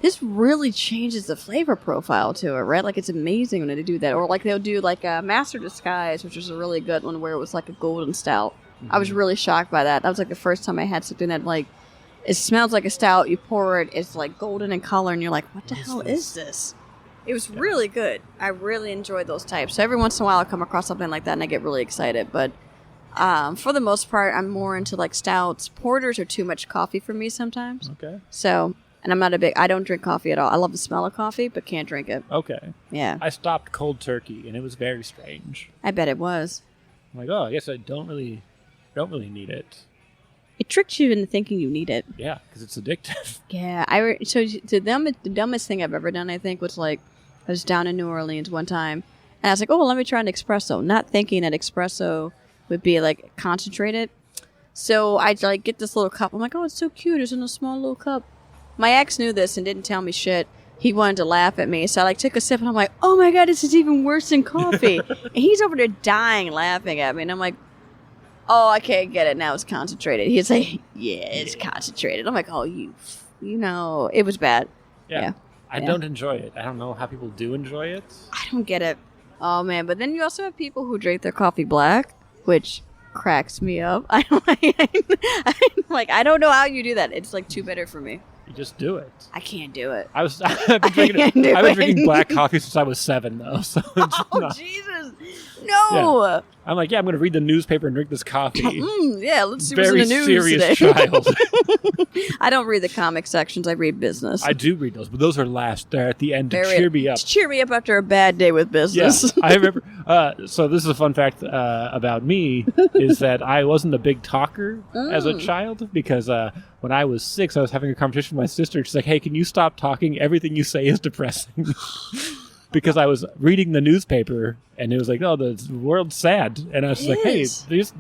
this really changes the flavor profile to it, right? Like, it's amazing when they do that. Or, like, they'll do, like, a Master Disguise, which was a really good one, where it was, like, a golden stout. Mm-hmm. I was really shocked by that. That was, like, the first time I had something that, like, it smells like a stout. You pour it, it's, like, golden in color, and you're like, what the hell is this? It was really good. I really enjoyed those types. So every once in a while, I'll come across something like that, and I get really excited. But for the most part, I'm more into, like, stouts. Porters are too much coffee for me sometimes. Okay. So... And I don't drink coffee at all. I love the smell of coffee, but can't drink it. Okay. Yeah. I stopped cold turkey, and it was very strange. I bet it was. I'm like, I guess I don't really need it. It tricks you into thinking you need it. Yeah, because it's addictive. Yeah. The dumbest thing I've ever done, I think, was like, I was down in New Orleans one time, and I was like, let me try an espresso, not thinking that espresso would be, like, concentrated. So I, like, get this little cup. I'm like, it's so cute. It's in a small little cup. My ex knew this and didn't tell me shit. He wanted to laugh at me. So I like took a sip and I'm like, oh my God, this is even worse than coffee. And he's over there dying laughing at me. And I'm like, I can't get it. Now it's concentrated. He's like, it's concentrated. I'm like, it was bad. Yeah. I don't enjoy it. I don't know how people do enjoy it. I don't get it. Oh man. But then you also have people who drink their coffee black, which cracks me up. I don't know how you do that. It's like too bitter for me. You just do it. I can't do it. I've been drinking black coffee since I was 7, though. So Jesus. No. Yeah. I'm like, I'm going to read the newspaper and drink this coffee. Let's see Very what's in the news serious today. child. I don't read the comic sections. I read business. I do read those, but those are last. They're at the end to cheer me up. To cheer me up after a bad day with business. Yeah, I remember. So this is a fun fact about me, is that I wasn't a big talker as a child, because when I was 6, I was having a conversation with my sister. She's like, hey, can you stop talking? Everything you say is depressing. Because I was reading the newspaper, and it was like, oh, the world's sad. And I was like, hey, this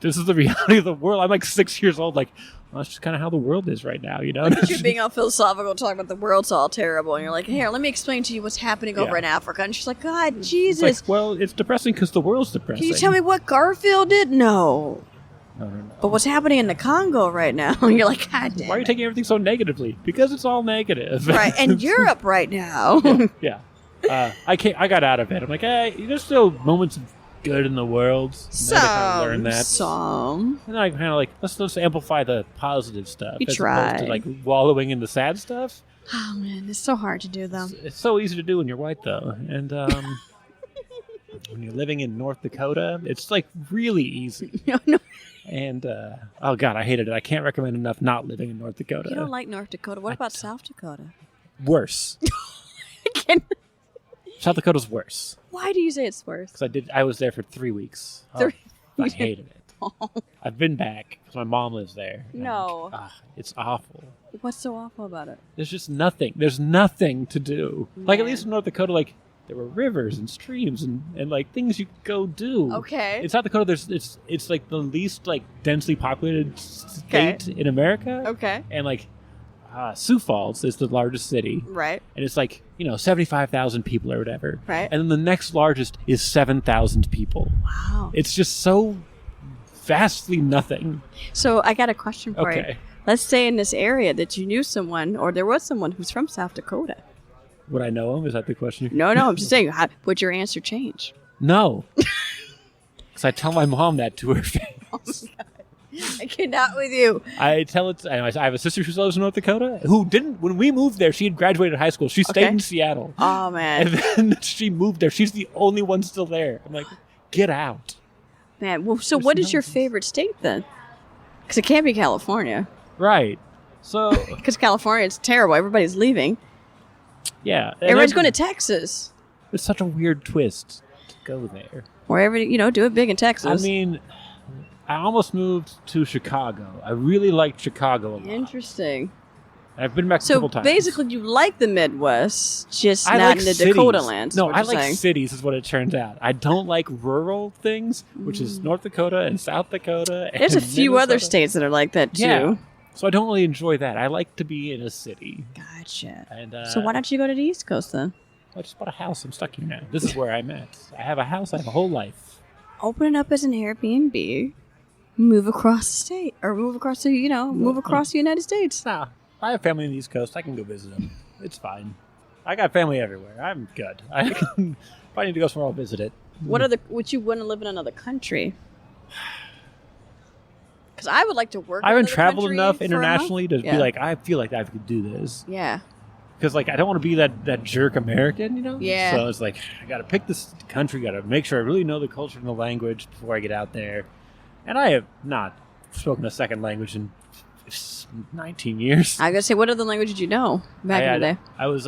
is the reality of the world. I'm like 6 years old, like, well, that's just kind of how the world is right now, you know? You're being all philosophical, talking about the world's all terrible, and you're like, here, let me explain to you what's happening over in Africa. And she's like, God, Jesus. It's like, well, it's depressing because the world's depressing. Can you tell me what Garfield did? No. But what's happening in the Congo right now? And you're like, God damn. Why are you taking everything so negatively? Because it's all negative. Right, and Europe right now. Yeah. I got out of it. I'm like, hey, there's still moments of good in the world. Some. And then I kind of like, let's amplify the positive stuff. You as try. opposed to like wallowing in the sad stuff. Oh, man, it's so hard to do, though. It's so easy to do when you're white, though. And when you're living in North Dakota, it's like really easy. No. And, oh, God, I hated it. I can't recommend enough not living in North Dakota. You don't like North Dakota. What about South Dakota? Worse. South Dakota's worse. Why do you say it's worse? Because I was there for 3 weeks. I hated it. I've been back because my mom lives there. No. It's awful. What's so awful about it? There's just nothing. There's nothing to do. Man. Like, at least in North Dakota, like, there were rivers and streams and like things you could go do. Okay. In South Dakota, it's like the least like densely populated state in America. Okay. And like Sioux Falls is the largest city. Right. And it's like, 75,000 people or whatever. Right. And then the next largest is 7,000 people. Wow. It's just so vastly nothing. So I got a question for you. Let's say in this area that you knew someone, or there was someone who's from South Dakota. Would I know him? Is that the question? No, I'm just saying, would your answer change? No. Because I tell my mom that to her face. Oh my God. I cannot with you. I tell it. I have a sister who lives in North Dakota who didn't. When we moved there, she had graduated high school. She stayed in Seattle. Oh man! And then she moved there. She's the only one still there. I'm like, get out, man. Well, so what is your favorite state then? Because it can't be California, right? So because California is terrible. Everybody's leaving. Yeah, everybody's going to Texas. It's such a weird twist to go there. Wherever do it big in Texas. I mean, I almost moved to Chicago. I really liked Chicago a lot. Interesting. I've been back a couple times. So basically, you like the Midwest, just I not like in the cities. Dakota lands. No, I like cities, is what it turns out. I don't like rural things, which is North Dakota and South Dakota. There's a few Minnesota. other states that are like that too. Yeah. So I don't really enjoy that. I like to be in a city. Gotcha. And, so why don't you go to the East Coast then? I just bought a house. I'm stuck here now. This is where I'm at. I have a house. I have a whole life. Open it up as an Airbnb. Move across the state, or move across the, move across the United States. Nah, I have family in the East Coast. I can go visit them. It's fine. I got family everywhere. I'm good. If I need to go somewhere, I'll visit it. Would you want to live in another country? Because I would like to work. I haven't traveled enough internationally to be like, I feel like I could do this. Yeah. Because I don't want to be that jerk American, Yeah. So it's like, I got to pick this country. Got to make sure I really know the culture and the language before I get out there. And I have not spoken a second language in 19 years. I gotta say, what other language did you know back in the day? I was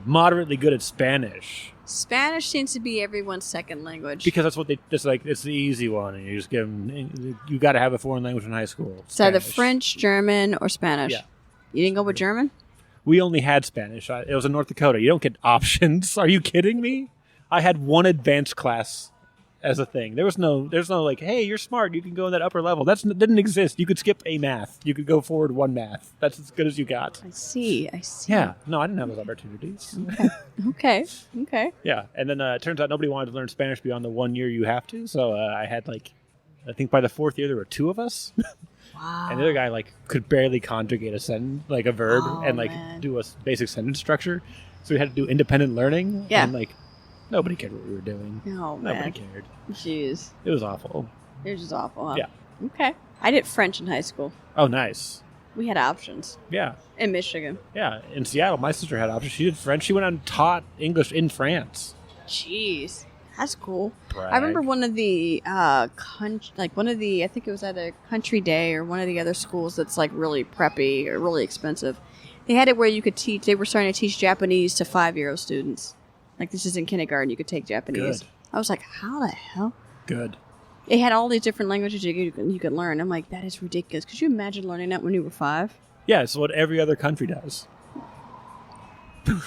moderately good at Spanish. Spanish seems to be everyone's second language. Because that's what it's the easy one, and you just give them. You got to have a foreign language in high school. It's either French, German, or Spanish. Yeah. You didn't go with German? We only had Spanish. It was in North Dakota. You don't get options. Are you kidding me? I had one advanced class as a thing. There's no like, hey, you're smart, you can go in that upper level. That didn't exist. You could skip a math. You could go forward one math. That's as good as you got. I see. Yeah. No, I didn't have those opportunities. Okay. Yeah. And then it turns out nobody wanted to learn Spanish beyond the 1 year you have to. So I had I think by the 4th year there were 2 of us. Wow. And the other guy could barely conjugate a sentence, like a verb, and do a basic sentence structure. So we had to do independent learning. Yeah. And nobody cared what we were doing. No, Nobody cared. Jeez. It was awful. It was just awful, huh? Yeah. Okay. I did French in high school. Oh, nice. We had options. Yeah. In Michigan. Yeah. In Seattle, my sister had options. She did French. She went out and taught English in France. Jeez. That's cool. Brag. I remember one of the, I think it was at a Country Day or one of the other schools that's like really preppy or really expensive. They had it where you could teach, they were starting to teach Japanese to 5-year-old students. Like this is in kindergarten, you could take Japanese. Good. I was like, how the hell? Good. They had all these different languages you could learn. I'm like, that is ridiculous. Could you imagine learning that when you were 5? Yeah, it's what every other country does. And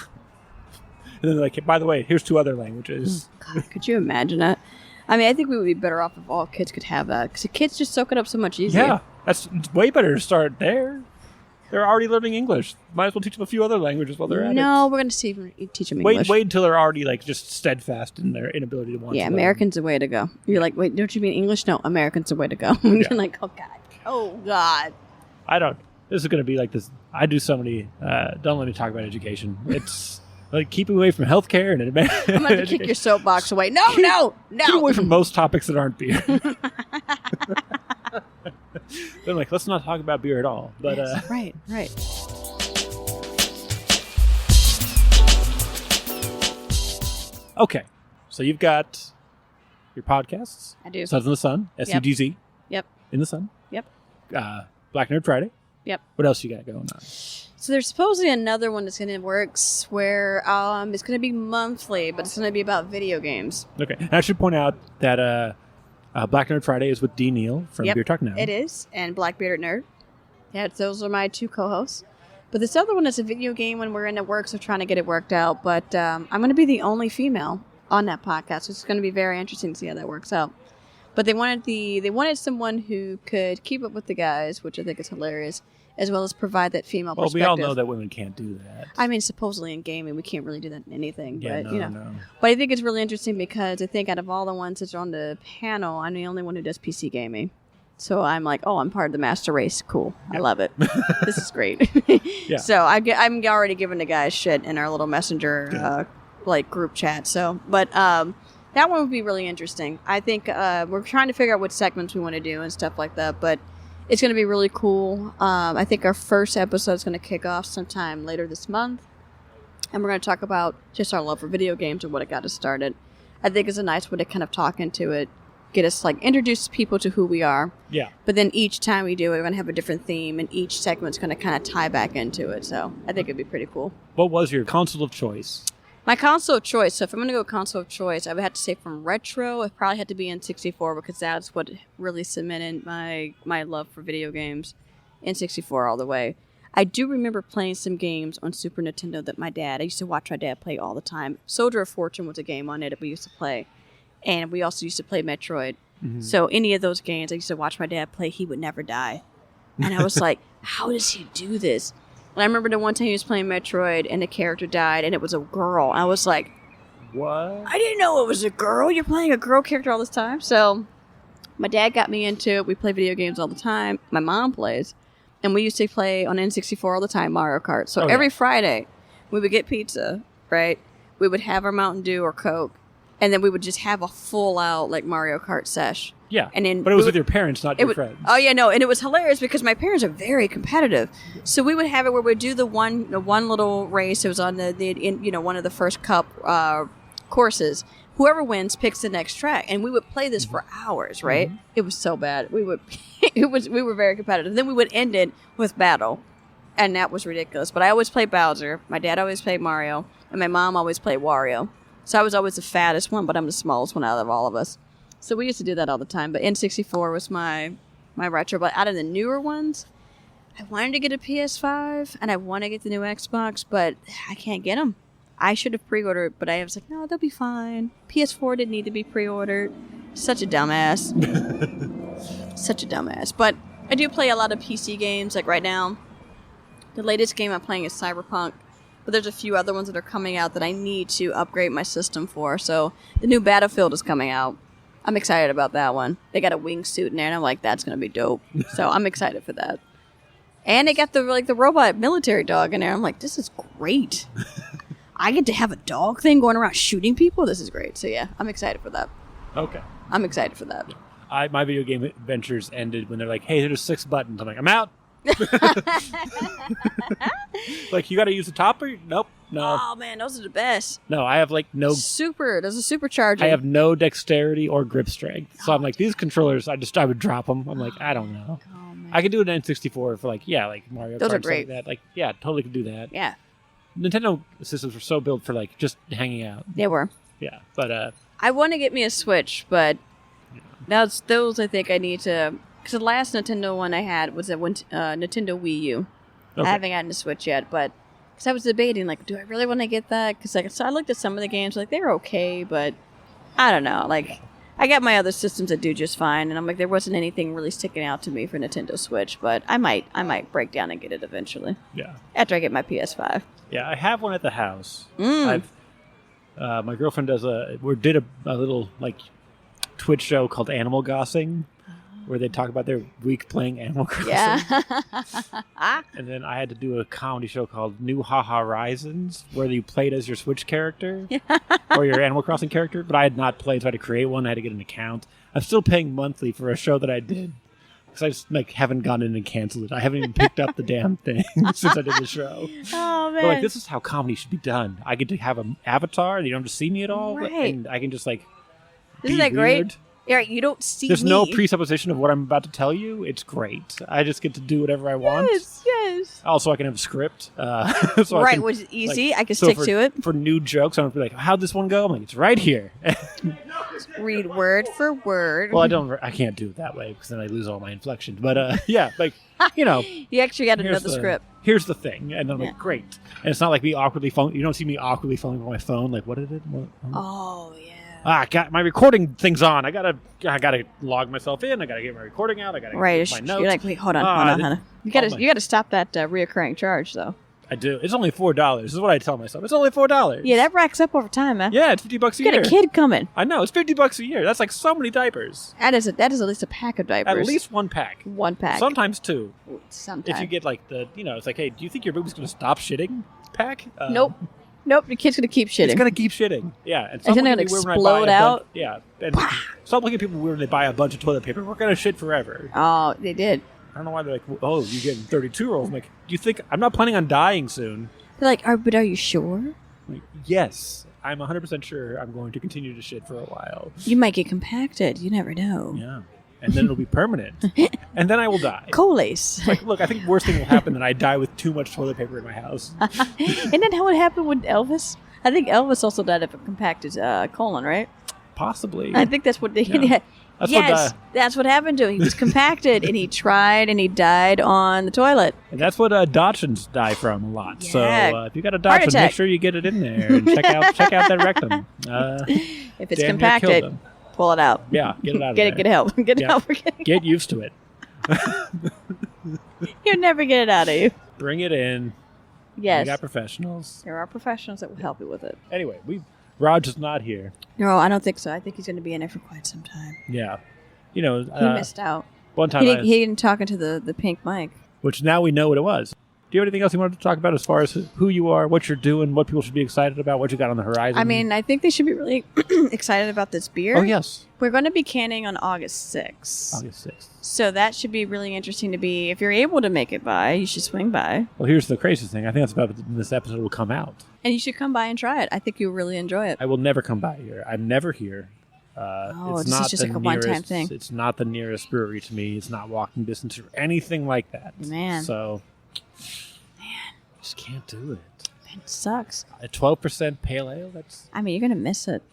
then like, hey, by the way, here's 2 other languages. God, could you imagine that? I mean, I think we would be better off if all kids could have that. Because the kids just soak it up so much easier. Yeah, it's way better to start there. They're already learning English. Might as well teach them a few other languages while they're at it. No, we're going to teach them English. Wait until they're already like just steadfast in their inability to want to. Yeah, learn. American's the way to go. You're like, wait, don't you mean English? No, American's the way to go. You're like, oh God. Oh God. I don't. This is going to be like this. I do so many. Don't let me talk about education. It's like keeping away from healthcare and I'm going to kick your soapbox away. No. Keep away from most topics that aren't beer. I'm like, let's not talk about beer at all. But yes, right. Okay, so you've got your podcasts. I do. Sudz in the Sun, SUDZ. Yep. In the Sun. Yep. Black Nerd Friday. Yep. What else you got going on? So there's supposedly another one that's going to work where it's going to be monthly, but it's going to be about video games. Okay, and I should point out that Black Nerd Friday is with D. Neal from Beer Talk Now. It is, and Black Bearded Nerd. Yeah, those are my 2 co-hosts. But this other one is a video game when we're in the works of trying to get it worked out. But I'm going to be the only female on that podcast, so it's going to be very interesting to see how that works out. But they wanted someone who could keep up with the guys, which I think is hilarious, as well as provide that female perspective. Well, we all know that women can't do that. I mean, supposedly in gaming, we can't really do that in anything. Yeah, but, no. But I think it's really interesting because I think out of all the ones that are on the panel, I'm the only one who does PC gaming. So I'm like, oh, I'm part of the master race. Cool. I love it. This is great. Yeah. So I'm already giving the guys shit in our little messenger group chat. So, but that one would be really interesting. I think we're trying to figure out what segments we want to do and stuff like that. But it's going to be really cool. I think our first episode is going to kick off sometime later this month. And we're going to talk about just our love for video games and what it got us started. I think it's a nice way to kind of talk into it. Get us introduce people to who we are. Yeah. But then each time we do it, we're going to have a different theme, and each segment's going to kind of tie back into it. So I think it'd be pretty cool. What was your console of choice? My console of choice. So if I'm going to go console of choice, I would have to say from retro, it probably had to be N64 because that's what really cemented my love for video games. N64 all the way. I do remember playing some games on Super Nintendo that I used to watch my dad play all the time. Soldier of Fortune was a game on it that we used to play. And we also used to play Metroid. Mm-hmm. So any of those games, I used to watch my dad play. He would never die. And I was like, how does he do this? And I remember the one time he was playing Metroid and the character died and it was a girl. I was like, what? I didn't know it was a girl. You're playing a girl character all this time. So my dad got me into it. We play video games all the time. My mom plays. And we used to play on N64 all the time, Mario Kart. So every Friday, we would get pizza, right? We would have our Mountain Dew or Coke. And then we would just have a full-out, Mario Kart sesh. Yeah, and then but it was with your parents, not your friends. Oh, yeah, no, and it was hilarious because my parents are very competitive. So we would have it where we'd do the one little race. It was on one of the first cup courses. Whoever wins picks the next track. And we would play this for hours, right? Mm-hmm. It was so bad. We were very competitive. Then we would end it with battle. And that was ridiculous. But I always played Bowser. My dad always played Mario. And my mom always played Wario. So I was always the fattest one, but I'm the smallest one out of all of us. So we used to do that all the time. But N64 was my retro. But out of the newer ones, I wanted to get a PS5, and I want to get the new Xbox, but I can't get them. I should have pre-ordered, but I was like, no, they'll be fine. PS4 didn't need to be pre-ordered. Such a dumbass. Such a dumbass. But I do play a lot of PC games. Like right now, the latest game I'm playing is Cyberpunk. But there's a few other ones that are coming out that I need to upgrade my system for. So the new Battlefield is coming out. I'm excited about that one. They got a wingsuit in there, and I'm like, that's going to be dope. So I'm excited for that. And they got the robot military dog in there. I'm like, this is great. I get to have a dog thing going around shooting people. This is great. So yeah, I'm excited for that. Okay. I'm excited for that. My video game adventures ended when they're like, hey, there's 6 buttons. I'm like, I'm out. Like, you got to use the topper? Nope. No. Oh man, those are the best. No, I have like no. There's a supercharger. I have no dexterity or grip strength, so I'm like, these controllers. I would drop them. I'm like, I don't know. Oh man. I could do an N64 for like Mario. Those Kart, are great. Like that. Like totally could do that. Yeah. Nintendo systems were so built for like just hanging out. They were. Yeah, but I want to get me a Switch, but those I think I need to. Because the last Nintendo one I had was Nintendo Wii U. okay. I haven't gotten a Switch yet, but because I was debating, like, do I really want to get that? Because like, so I looked at some of the games, like they're okay, but I don't know. Like, I got my other systems that do just fine, and I'm like, there wasn't anything really sticking out to me for Nintendo Switch, but I might break down and get it eventually. Yeah. After I get my PS5. Yeah, I have one at the house. My girlfriend did a little like Twitch show called Animal Gossing, where they talk about their week playing Animal Crossing. Yeah. And then I had to do a comedy show called New Ha Horizons, where you played as your Switch character or your Animal Crossing character. But I had not played, so I had to create one. I had to get an account. I'm still paying monthly for a show that I did because I just like haven't gone in and canceled it. I haven't even picked up the damn thing since I did the show. Oh man! But like, this is how comedy should be done. I get to have an avatar. You don't have to see me at all, Right. and I can just like. Isn't be that great? weird. Yeah, you don't see There's me. no presupposition of what I'm about to tell you. It's great. I just get to do whatever I want. Yes. Also, I can have a script. So Right, I can, was easy. like, I can so stick for, to it. For new jokes, I don't be like, how'd this one go? I'm like, it's right here. Read word for word. Well, I can't do it that way because then I lose all my inflections. But yeah, like, you know. You actually got here's another script. Here's the thing. And I'm Yeah. like, great. And it's not like me awkwardly phone. You don't see me awkwardly phoning on my phone. Like, what did it? Oh, yeah. Got my recording thing's on. I gotta log myself in. I gotta get my recording out. I gotta Right. get my notes. You're like, wait, hold on. You gotta stop that reoccurring charge, though. I do. It's only $4. This is what I tell myself. It's only $4. Yeah, that racks up over time, man. Yeah, it's $50 a You year. got a kid coming. I know. It's $50 a year. That's like so many diapers. That is at least a pack of diapers. At least one pack. One pack. Sometimes two. Sometimes. If you get like it's like, hey, do you think your baby's going to stop shitting pack? Nope. Your kid's gonna keep shitting. It's going to keep shitting. Yeah. And then it'll explode out. Yeah. And stop looking at people when they buy a bunch of toilet paper. We're going to shit forever. Oh, they did. I don't know why they're like, oh, you're getting 32 rolls. I'm like, do you think I'm not planning on dying soon? They're like, but are you sure? Like, yes, I'm 100% sure I'm going to continue to shit for a while. You might get compacted. You never know. Yeah. And then it'll be permanent. And then I will die. Colace. Like, look, I think the worst thing will happen that I die with too much toilet paper in my house. Isn't that how it happened with Elvis? I think Elvis also died of a compacted colon, right? Possibly. I think that's what they Yeah. That's what happened to him. He was compacted, and he tried, and he died on the toilet. And that's what Dachshunds die from a lot. Yeah. So if you got a Dachshund, make sure you get it in there and check out that rectum. If it's damn near killed compacted, them. pull it out. Yeah, get it out of Get there. help. Get Yeah. help. Get used to it. You'll never get it out of you. Bring it in. Yes. We got professionals. There are professionals that will help you with it. Anyway, Rodg is not here. No, I don't think so. I think he's going to be in there for quite some time. Yeah. You know, He missed out. one time He didn't talk into the pink mic. which now we know what it was. Do you have anything else you wanted to talk about as far as who you are, what you're doing, what people should be excited about, what you got on the horizon? I mean, I think they should be really excited about this beer. Oh, yes. We're going to be canning on August 6th. August 6th. So that should be really interesting to be. If you're able to make it by, you should swing by. Well, here's the craziest thing. I think that's about when this episode will come out. And you should come by and try it. I think you'll really enjoy it. I will never come by here. I'm never here. This is just like a one-time thing. It's not the nearest brewery to me. It's not walking distance or anything like that. Man. So, just can't do it. Man, it sucks. A 12% pale ale? I mean, you're going to miss it.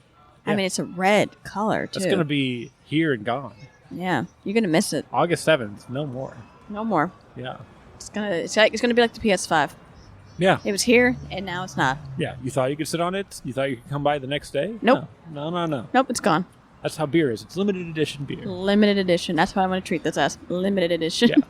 Yeah. I mean, it's a red color, too. That's going to be here and gone. Yeah, you're going to miss it. August 7th, no more. No more. Yeah. It's gonna be like the PS5. Yeah. It was here, and now it's not. Yeah. You thought you could sit on it? You thought you could come by the next day? Nope. No. Nope, it's gone. That's how beer is. It's limited edition beer. Limited edition. That's how I'm going to treat this as. Limited edition.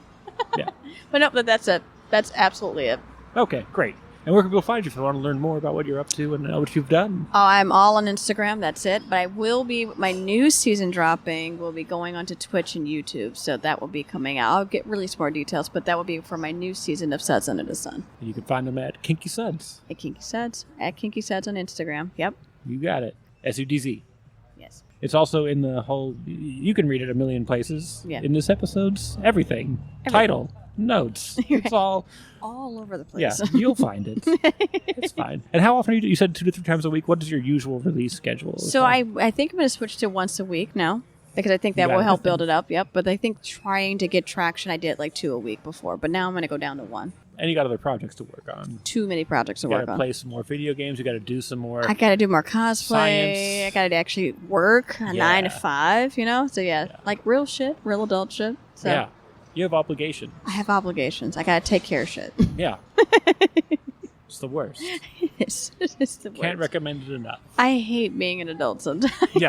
Yeah. But no, that's it. That's absolutely it. Okay, great. And where can people find you if they want to learn more about what you're up to and what you've done? Oh, I'm all on Instagram. That's it. But I will be, my new season dropping will be going onto Twitch and YouTube. So that will be coming out. I'll release more details, but that will be for my new season of Sudz Under the Sun. And you can find them at KinkySudz. At KinkySudz. At KinkySudz on Instagram. Yep. You got it. SUDZ. Yes. It's also in the whole, you can read it a million places Yeah. in this episode's everything. Title. notes. It's all over the place. Yeah, you'll find it. It's fine. And how often you said 2 to 3 times a week? What is your usual release schedule? So I think I'm going to switch to once a week now because I think that will help build it up. Yep. But I think trying to get traction, I did like 2 a week before, but now I'm going to go down to 1. And you got other projects to work on. Too many projects to work on. You got to play some more video games. You got to do some more. I got to do more cosplay. Science. I got to actually work 9 to 5. So like real shit, real adult shit. So yeah, you have obligations. I have obligations. I got to take care of shit. Yeah, it's the worst. It's the worst. Can't recommend it enough. I hate being an adult sometimes. Yeah.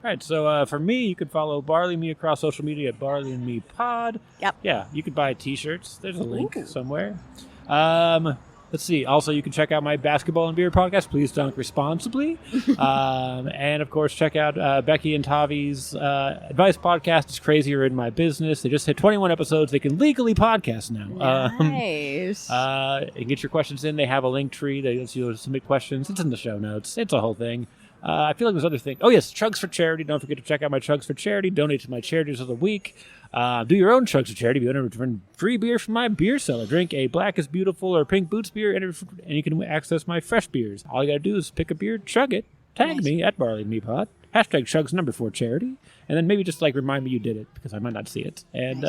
All right, so for me, you can follow Barley Me across social media at Barley and Me Pod. Yep. Yeah, you can buy T-shirts. There's a link somewhere. Let's see. Also, you can check out my basketball and beer podcast, Please Dunk Responsibly. And, of course, check out Becky and Tavi's advice podcast, It's Crazier in My Business. They just hit 21 episodes. They can legally podcast now. Nice. And get your questions in. They have a link tree. They let you submit questions. It's in the show notes. It's a whole thing. I feel like there's other things. Oh, yes, Chugs for Charity. Don't forget to check out my Chugs for Charity. Donate to my charities of the week. Do your own Chugs for Charity. If you want to return free beer from my beer cellar, drink a Black is Beautiful or Pink Boots beer, and you can access my fresh beers. All you got to do is pick a beer, chug it, tag me at Barley and Me Pod, hashtag Chugs for Charity, and then maybe just like remind me you did it because I might not see it. And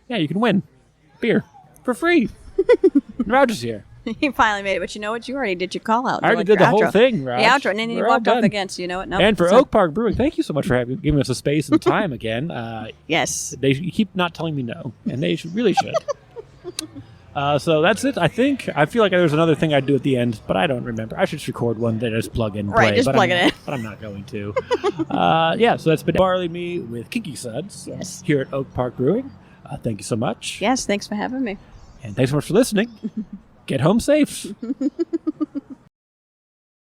yeah, you can win beer for free. Rodg is here. You finally made it, but you know what? You already did your call out. I already did the whole thing, Rodg. The outro, and then you walked off again, so you know what? Nope, and for Oak Park Brewing, thank you so much for giving us the space and time again. Yes. They keep not telling me no, and they really should. So that's it, I think. I feel like there's another thing I'd do at the end, but I don't remember. I should just record one that I just plug in and play. Right, just plug it in. But I'm not going to. Yeah, so that's been Barley Me with KinkySudz here at Oak Park Brewing. Thank you so much. Yes, thanks for having me. And thanks so much for listening. Get home safe.